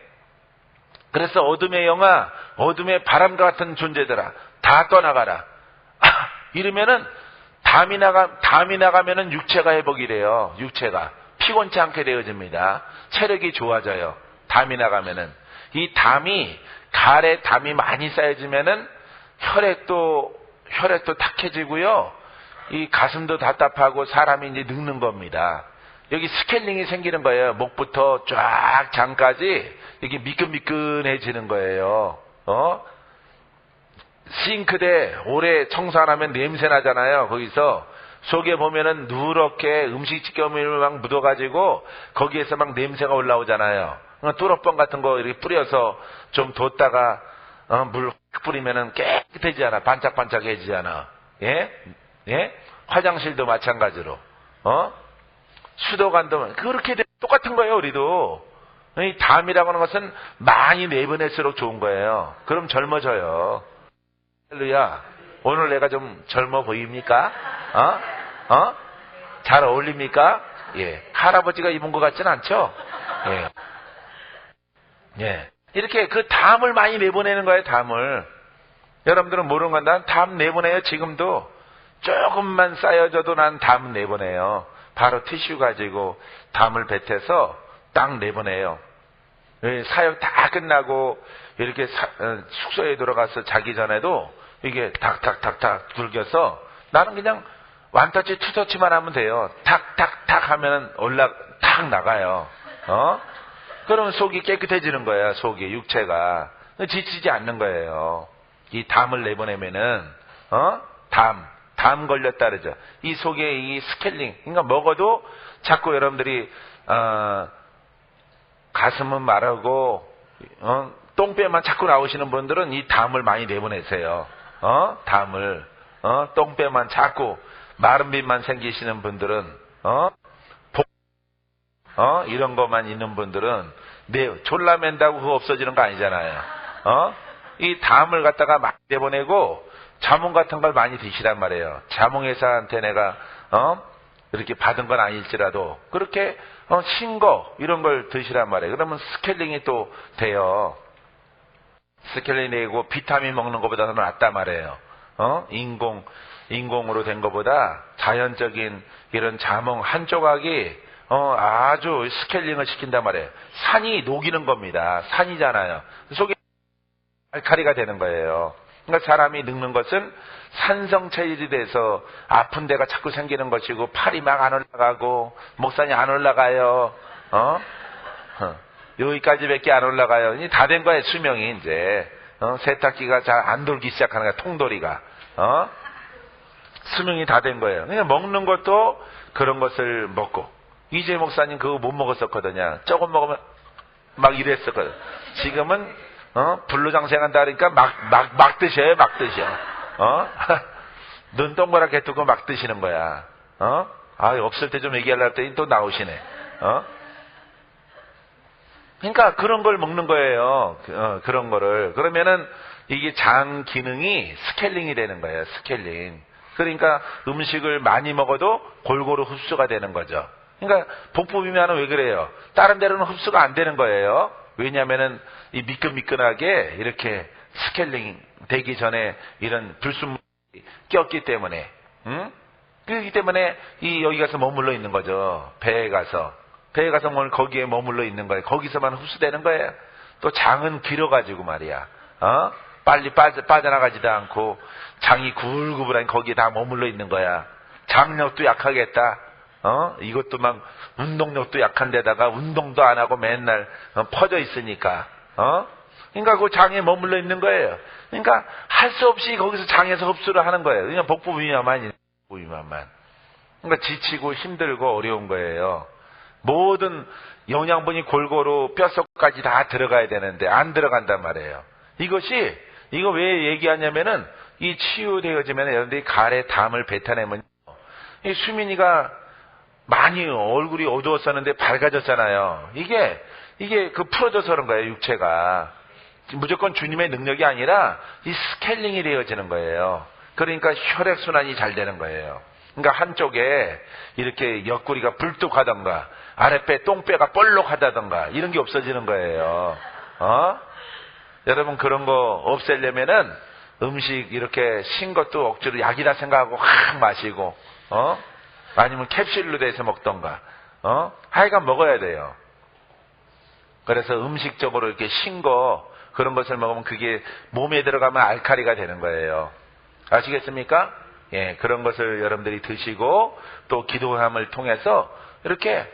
그래서 어둠의 영아, 어둠의 바람과 같은 존재들아, 다 떠나가라. 이러면은 담이 나가면은 육체가 회복이 돼요. 육체가 피곤치 않게 되어집니다. 체력이 좋아져요. 담이 나가면은 이 담이 담이 많이 쌓여지면은 혈액도 탁해지고요. 이 가슴도 답답하고 사람이 이제 늙는 겁니다. 여기 스케일링이 생기는 거예요. 목부터 쫙 장까지 이게 미끈미끈해지는 거예요. 싱크대 오래 청소 안 하면 냄새 나잖아요. 거기서 속에 보면은 누렇게 음식 찌꺼기를 막 묻어가지고 거기에서 막 냄새가 올라오잖아요. 뚜러뻥 같은 거 이렇게 뿌려서 좀 뒀다가 물 확 뿌리면은 깨끗해지잖아. 반짝반짝해지잖아. 예? 화장실도 마찬가지로. 수도관도 그렇게 똑같은 거예요, 우리도. 이 담이라고 하는 것은 많이 내보낼수록 좋은 거예요. 그럼 젊어져요. 할렐루야. 오늘 내가 좀 젊어 보입니까? 잘 어울립니까? 예. 할아버지가 입은 것 같진 않죠? 예. 이렇게 그 담을 많이 내보내는 거예요, 담을. 여러분들은 모르는 건 난 담 내보내요, 지금도. 조금만 쌓여져도 난 담 내보내요. 바로 티슈 가지고 담을 뱉어서 딱 내보내요. 사역 다 끝나고 이렇게 숙소에 들어가서 자기 전에도 이게 탁탁탁탁 굴겨서 나는 그냥 완터치 투터치만 하면 돼요. 탁탁탁 하면 탁 나가요. 그러면 속이 깨끗해지는 거야. 속이, 육체가. 지치지 않는 거예요. 이 담을 내보내면은 담 걸렸다 그러죠. 이 속에 이 스케일링, 그러니까 먹어도 자꾸 여러분들이 가슴은 마르고 똥배만 자꾸 나오시는 분들은 이 담을 많이 내보내세요. 담을. 똥배만 자꾸 마른 빛만 생기시는 분들은, 이런 것만 있는 분들은, 졸라맨다고 그거 없어지는 거 아니잖아요. 이 담을 갖다가 많이 내보내고, 자몽 같은 걸 많이 드시란 말이에요. 자몽회사한테 내가, 이렇게 받은 건 아닐지라도, 그렇게, 신거, 이런 걸 드시란 말이에요. 그러면 스케일링이 또 돼요. 스케일링이 되고, 비타민 먹는 것보다는 낫단 말이에요. 인공으로 된 것보다 자연적인 이런 자몽 한 조각이, 아주 스케일링을 시킨단 말이에요. 산이 녹이는 겁니다. 산이잖아요. 속에 알칼리가 되는 거예요. 그러니까 사람이 늙는 것은 산성 체질이 돼서 아픈 데가 자꾸 생기는 것이고, 팔이 막 안 올라가고, 목산이 안 올라가요. 여기까지밖에 안 올라가요. 다 된 거예요, 수명이 이제. 세탁기가 잘 안 돌기 시작하는 거야, 통돌이가. 수명이 다 된 거예요. 그러니까 먹는 것도 그런 것을 먹고. 이재 목사님 그거 못 먹었었거든요. 조금 먹으면 막 이랬었거든. 지금은 불로장생한다 그러니까 막 드셔요, 막 드셔. 눈 동그랗게 뜨고 막 드시는 거야. 없을 때 좀 얘기하려고 했더니 또 나오시네. 그러니까 그런 걸 먹는 거예요. 그런 거를. 그러면은 이게 장 기능이 스케일링이 되는 거예요. 스케일링. 그러니까 음식을 많이 먹어도 골고루 흡수가 되는 거죠. 그러니까 복부비만은 왜 그래요? 다른 데로는 흡수가 안 되는 거예요. 왜냐하면은 이 미끈미끈하게 이렇게 스케일링 되기 전에 이런 불순물이 꼈기 때문에, 그렇기 때문에 여기 가서 머물러 있는 거죠. 배에 가서 거기에 머물러 있는 거예요. 거기서만 흡수되는 거예요. 또 장은 길어가지고 말이야. 빨리 빠져나가지도 않고 장이 구불구불한 거기에 다 머물러 있는 거야. 장력도 약하겠다. 이것도 막 운동력도 약한 데다가 운동도 안 하고 맨날 퍼져 있으니까. 그러니까 그 장에 머물러 있는 거예요. 그러니까 할 수 없이 거기서 장에서 흡수를 하는 거예요. 그냥 복부비만만. 그러니까 지치고 힘들고 어려운 거예요. 모든 영양분이 골고루 뼛속까지 다 들어가야 되는데 안 들어간단 말이에요. 이거 왜 얘기하냐면은 이 치유되어지면 여러분들이 가래 담을 뱉어내면 이 수민이가 많이 얼굴이 어두웠었는데 밝아졌잖아요. 이게 그 풀어져서 그런 거예요, 육체가. 무조건 주님의 능력이 아니라 이 스케일링이 되어지는 거예요. 그러니까 혈액순환이 잘 되는 거예요. 그러니까 한쪽에 이렇게 옆구리가 불뚝하던가 아랫배 똥배가 볼록하다던가 이런 게 없어지는 거예요. 여러분 그런 거 없애려면은 음식 이렇게 신 것도 억지로 약이라 생각하고 확 마시고 아니면 캡슐로 돼서 먹던가 하여간 먹어야 돼요. 그래서 음식적으로 이렇게 신 거 그런 것을 먹으면 그게 몸에 들어가면 알칼리가 되는 거예요. 아시겠습니까? 예, 그런 것을 여러분들이 드시고 또 기도함을 통해서 이렇게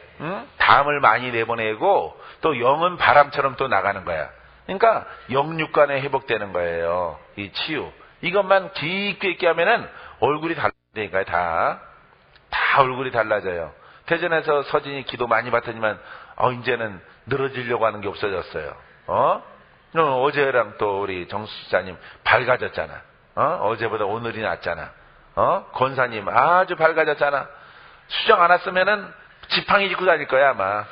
담을 많이 내보내고 또 영은 바람처럼 또 나가는 거야. 그러니까 영육간에 회복되는 거예요. 이 치유. 이것만 깊게 있게 하면은 얼굴이 달라지니까요. 다 얼굴이 달라져요. 대전에서 서진이 기도 많이 받더니만 이제는 늘어지려고 하는 게 없어졌어요. 어제랑 또 우리 정수사님 밝아졌잖아. 어제보다 오늘이 낫잖아. 권사님 아주 밝아졌잖아. 수정 안 왔으면은 지팡이 짚고 다닐 거야 아마.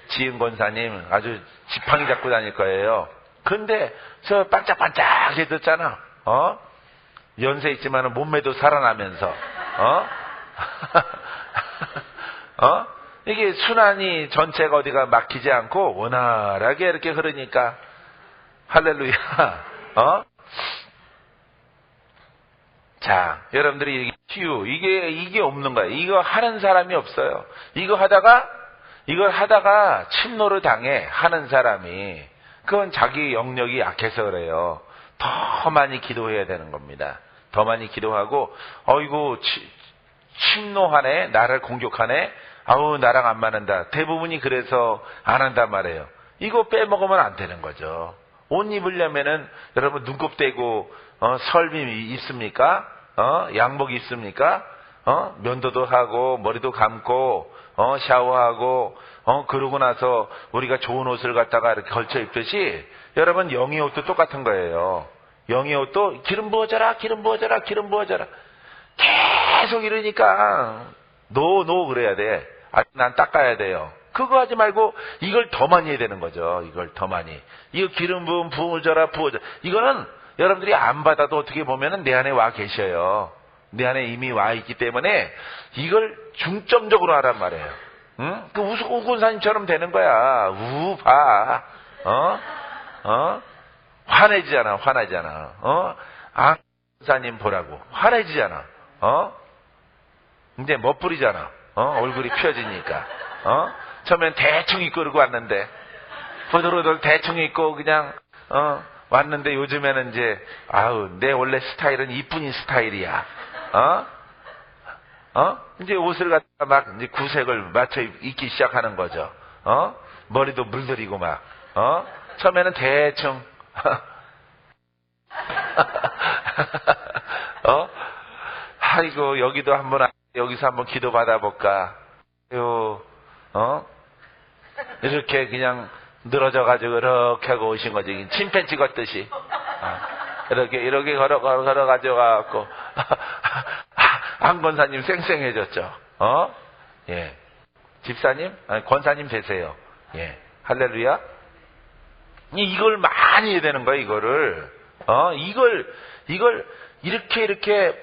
지은 권사님 아주 지팡이 잡고 다닐 거예요. 근데 저 반짝반짝해졌잖아. 연세 있지만은 몸매도 살아나면서. 이게 순환이 전체가 어디가 막히지 않고 원활하게 이렇게 흐르니까 할렐루야. 자, 여러분들이 치유 이게 없는 거예요. 이거 하는 사람이 없어요. 이걸 하다가 침노를 당해 하는 사람이 그건 자기 영역이 약해서 그래요. 더 많이 기도해야 되는 겁니다. 더 많이 기도하고 어이구 침노하네, 나를 공격하네, 아우 나랑 안 맞는다. 대부분이 그래서 안 한단 말이에요. 이거 빼먹으면 안 되는 거죠. 옷 입으려면은 여러분 눈곱 떼고 설빔이 있습니까? 양복이 있습니까? 면도도 하고 머리도 감고 샤워하고 그러고 나서 우리가 좋은 옷을 갖다가 이렇게 걸쳐 입듯이 여러분 영의 옷도 똑같은 거예요. 영의 옷도 기름 부어져라, 기름 부어져라, 기름 부어져라. 계속 이러니까 노 그래야 돼. 난 닦아야 돼요. 그거 하지 말고 이걸 더 많이 해야 되는 거죠. 이걸 더 많이. 이거 기름 부어져라, 부어져라. 이거는 여러분들이 안 받아도 어떻게 보면은 내 안에 와 계셔요. 내 안에 이미 와 있기 때문에 이걸 중점적으로 하란 말이에요. 응? 그 우군사님처럼 되는 거야. 화내지잖아, 화나잖아. 안사님 보라고. 화내지잖아. 이제 멋부리잖아. 얼굴이 펴지니까. 처음엔 대충 입고 그러고 왔는데, 호들호들 대충 입고 그냥, 왔는데 요즘에는 이제, 내 원래 스타일은 이쁜이 스타일이야. 이제 옷을 갖다가 막 이제 구색을 맞춰 입기 시작하는 거죠. 머리도 물들이고 막, 처음에는 대충, 아이고, 여기서 한번 기도 받아볼까. 이렇게 그냥 늘어져가지고 이렇게 하고 오신 거지. 침팬 찍었듯이. 이렇게 걸어가지고 가갖고. 안권사님 쌩쌩해졌죠. 예. 집사님? 아니, 권사님 되세요. 예. 할렐루야. 이걸 많이 해야 되는 거야, 이거를. 이걸, 이렇게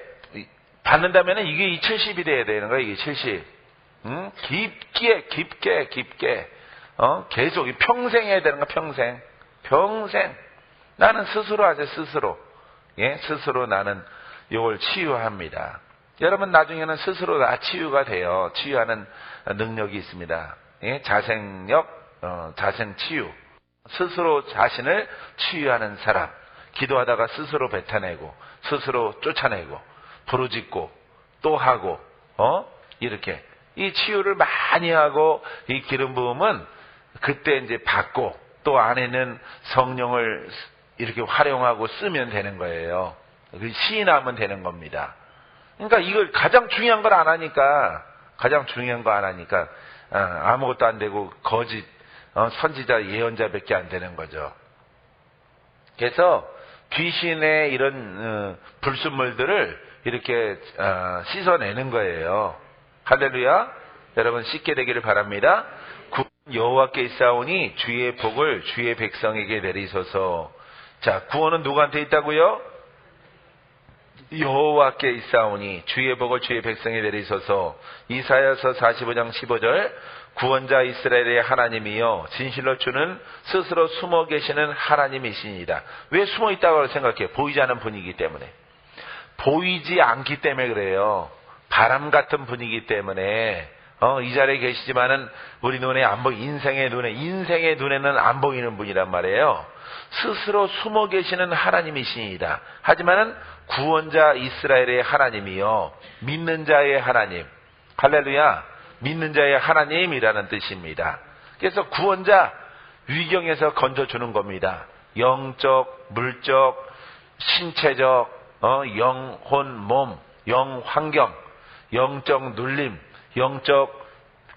받는다면은 이게 70이 돼야 되는 거야, 이게 70. 깊게. 계속, 평생 해야 되는 거야, 평생. 나는 스스로 하죠, 스스로. 예, 스스로 나는 이걸 치유합니다. 여러분, 나중에는 스스로 다 치유가 돼요. 치유하는 능력이 있습니다. 예, 자생력, 자생치유. 스스로 자신을 치유하는 사람. 기도하다가 스스로 뱉어내고, 스스로 쫓아내고, 부르짖고, 또 하고, 이렇게. 이 치유를 많이 하고, 이 기름 부음은 그때 이제 받고, 또 안에는 성령을 이렇게 활용하고 쓰면 되는 거예요. 시인하면 되는 겁니다. 그러니까 이걸 가장 중요한 걸 안 하니까, 아무것도 안 되고, 거짓, 선지자, 예언자밖에 안 되는 거죠. 그래서 귀신의 이런 불순물들을 이렇게 씻어내는 거예요. 할렐루야. 여러분 씻게 되기를 바랍니다. 여호와께 있사오니 주의 복을 주의 백성에게 내리소서. 자, 구원은 누구한테 있다고요? 여호와께 있사오니 주의 복을 주의 백성에게 내리소서. 이사야서 45장 15절. 구원자 이스라엘의 하나님이여 진실로 주는 스스로 숨어 계시는 하나님이시니이다. 왜 숨어 있다고 생각해요? 보이지 않는 분이기 때문에. 보이지 않기 때문에 그래요. 바람 같은 분이기 때문에 이 자리에 계시지만은 우리 눈에 안 보이, 인생의 눈에는 안 보이는 분이란 말이에요. 스스로 숨어 계시는 하나님이시니이다. 하지만은 구원자 이스라엘의 하나님이요, 믿는 자의 하나님. 할렐루야. 믿는 자의 하나님이라는 뜻입니다. 그래서 구원자, 위경에서 건져주는 겁니다. 영적, 물적, 신체적, 영혼, 몸, 영환경, 영적 눌림, 영적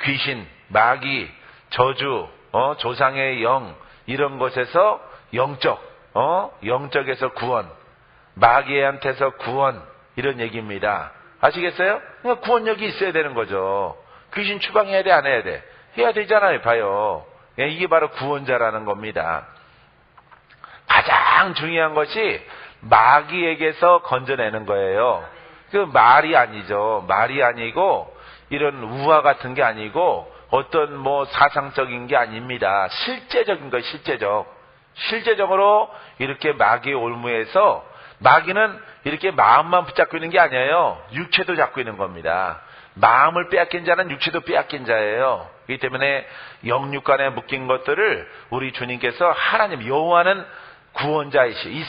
귀신, 마귀, 저주, 조상의 영, 이런 것에서 영적에서 구원, 마귀한테서 구원, 이런 얘기입니다. 아시겠어요? 그러니까 구원력이 있어야 되는 거죠. 귀신 추방해야 돼, 안 해야 돼? 해야 되잖아요, 봐요. 이게 바로 구원자라는 겁니다. 가장 중요한 것이 마귀에게서 건져내는 거예요. 그 말이 아니죠. 말이 아니고, 이런 우화 같은 게 아니고, 어떤 사상적인 게 아닙니다. 실제적인 거예요, 실제적으로 이렇게 마귀의 올무에서, 마귀는 이렇게 마음만 붙잡고 있는 게 아니에요. 육체도 잡고 있는 겁니다. 마음을 빼앗긴 자는 육체도 빼앗긴 자예요. 그렇기 때문에 영육간에 묶인 것들을 우리 주님께서 하나님, 여호와는 구원자이시,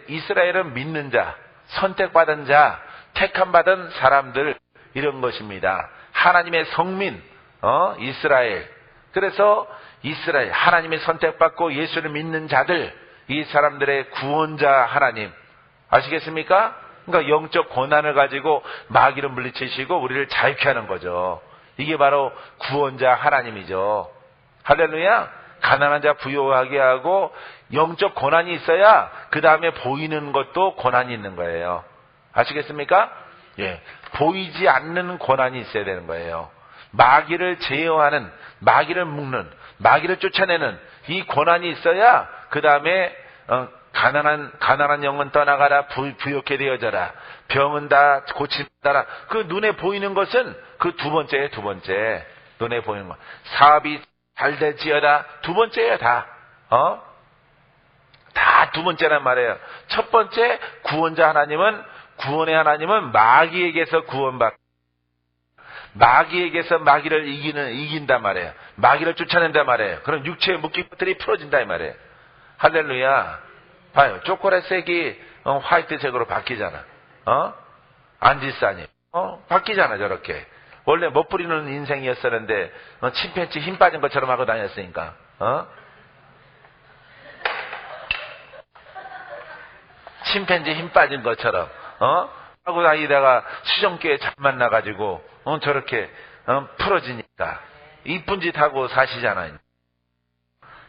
이스라엘은 믿는 자, 선택받은 자, 택함받은 사람들, 이런 것입니다. 하나님의 성민, 이스라엘. 그래서 이스라엘, 하나님의 선택받고 예수를 믿는 자들, 이 사람들의 구원자 하나님. 아시겠습니까? 그러니까 영적 고난을 가지고 마귀를 물리치시고 우리를 자유케 하는 거죠. 이게 바로 구원자 하나님이죠. 할렐루야. 가난한 자 부유하게 하고 영적 고난이 있어야 그 다음에 보이는 것도 고난이 있는 거예요. 아시겠습니까? 예, 보이지 않는 고난이 있어야 되는 거예요. 마귀를 제어하는, 마귀를 묶는, 마귀를 쫓아내는 이 고난이 있어야 그 다음에 가난한 영은 떠나가라, 부욕해 되어져라, 병은 다 고친다라. 그 눈에 보이는 것은 그 두 번째예요. 두 번째 눈에 보이는 것. 사업이 잘 될지어다. 두 번째예요. 다 두 번째란 말이에요. 첫 번째 구원자 하나님은, 구원의 하나님은 마귀에게서 마귀에게서 마귀를 이긴단 말이에요. 마귀를 쫓아낸단 말이에요. 그럼 육체의 묶인 것들이 풀어진다 이 말이에요. 할렐루야. 봐요. 초콜릿색이 화이트색으로 바뀌잖아. 안지싸니. 바뀌잖아 저렇게. 원래 멋부리는 인생이었었는데 침팬지 힘 빠진 것처럼 하고 다녔으니까. 침팬지 힘 빠진 것처럼 하고 다니다가 수정교에 잘 만나가지고 저렇게 풀어지니까 이쁜 짓 하고 사시잖아요.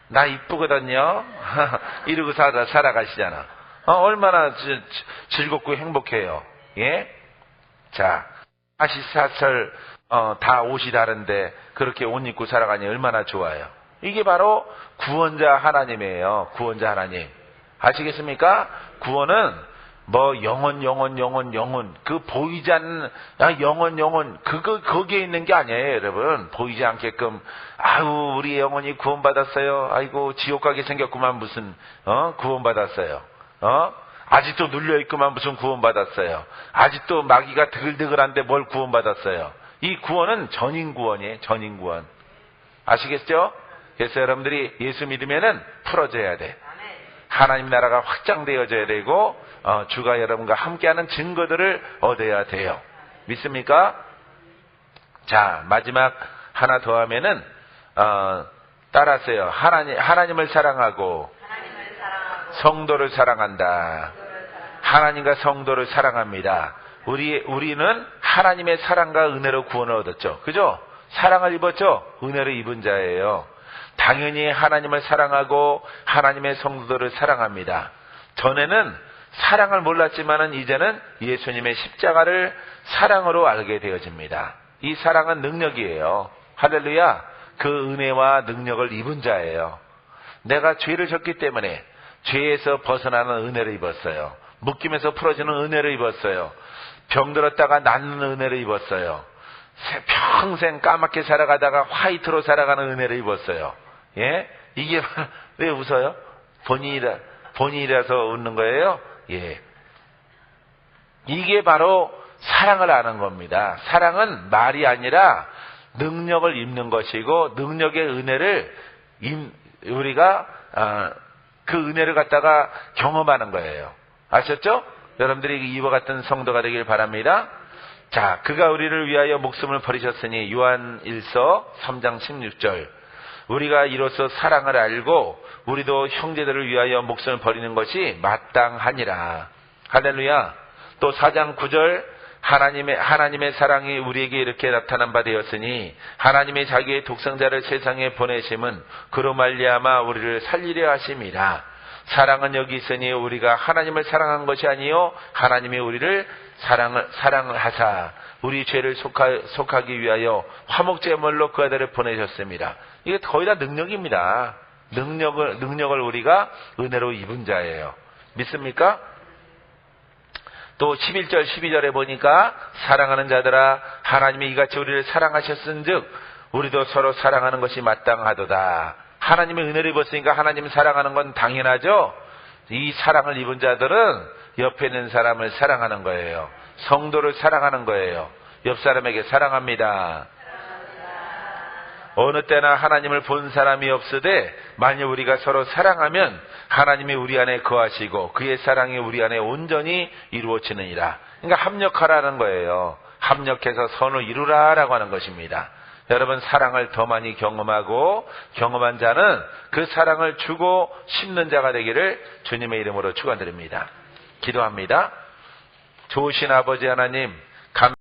나 이쁘거든요. 이러고 살아가시잖아. 얼마나 즐겁고 행복해요. 예? 자, 44설 다 옷이 다른데 그렇게 옷 입고 살아가니 얼마나 좋아요. 이게 바로 구원자 하나님이에요. 구원자 하나님. 아시겠습니까? 구원은 뭐 영혼 그 보이지 않는 영혼 거기에 있는 게 아니에요. 여러분, 보이지 않게끔 아유 우리 영혼이 구원받았어요. 아이고 지옥 가게 생겼구만. 무슨 구원받았어요. 아직도 눌려있구만. 무슨 구원받았어요. 아직도 마귀가 드글드글한데 뭘 구원받았어요. 이 구원은 전인구원이에요. 전인구원. 아시겠죠? 그래서 여러분들이 예수 믿으면은 풀어져야 돼. 하나님 나라가 확장되어져야 되고 주가 여러분과 함께하는 증거들을 얻어야 돼요. 믿습니까? 자, 마지막 하나 더 하면은 따라하세요. 하나님을 사랑하고 성도를 사랑한다. 하나님과 성도를 사랑합니다. 우리는 하나님의 사랑과 은혜로 구원을 얻었죠. 그죠? 사랑을 입었죠? 은혜를 입은 자예요. 당연히 하나님을 사랑하고 하나님의 성도들을 사랑합니다. 전에는 사랑을 몰랐지만은 이제는 예수님의 십자가를 사랑으로 알게 되어집니다. 이 사랑은 능력이에요. 할렐루야. 그 은혜와 능력을 입은 자예요. 내가 죄를 졌기 때문에 죄에서 벗어나는 은혜를 입었어요. 묶임에서 풀어지는 은혜를 입었어요. 병들었다가 낫는 은혜를 입었어요. 평생 까맣게 살아가다가 화이트로 살아가는 은혜를 입었어요. 예? 이게 왜 웃어요? 본인이라서 웃는 거예요? 예. 이게 바로 사랑을 아는 겁니다. 사랑은 말이 아니라 능력을 입는 것이고, 능력의 은혜를 우리가 그 은혜를 갖다가 경험하는 거예요. 아셨죠? 여러분들이 이와 같은 성도가 되길 바랍니다. 자, 그가 우리를 위하여 목숨을 버리셨으니 요한 1서 3장 16절. 우리가 이로써 사랑을 알고 우리도 형제들을 위하여 목숨을 버리는 것이 마땅하니라. 할렐루야. 또 4장 9절. 하나님의 사랑이 우리에게 이렇게 나타난 바 되었으니 하나님의 자기의 독생자를 세상에 보내심은 그로 말미암아 우리를 살리려 하심이라. 사랑은 여기 있으니 우리가 하나님을 사랑한 것이 아니요 하나님이 우리를 사랑을 하사 우리 죄를 속하기 위하여 화목제물로 그 아들을 보내셨습니다. 이게 거의 다 능력입니다. 능력을 우리가 은혜로 입은 자예요. 믿습니까? 또 11절 12절에 보니까 사랑하는 자들아 하나님이 이같이 우리를 사랑하셨은즉 우리도 서로 사랑하는 것이 마땅하도다. 하나님의 은혜를 입었으니까 하나님을 사랑하는 건 당연하죠. 이 사랑을 입은 자들은 옆에 있는 사람을 사랑하는 거예요. 성도를 사랑하는 거예요. 옆 사람에게 사랑합니다. 어느 때나 하나님을 본 사람이 없으되 만일 우리가 서로 사랑하면 하나님이 우리 안에 거하시고 그의 사랑이 우리 안에 온전히 이루어지느니라. 그러니까 합력하라는 거예요. 합력해서 선을 이루라라고 하는 것입니다. 여러분, 사랑을 더 많이 경험하고 경험한 자는 그 사랑을 주고 심는 자가 되기를 주님의 이름으로 축원드립니다. 기도합니다. 좋으신 아버지 하나님,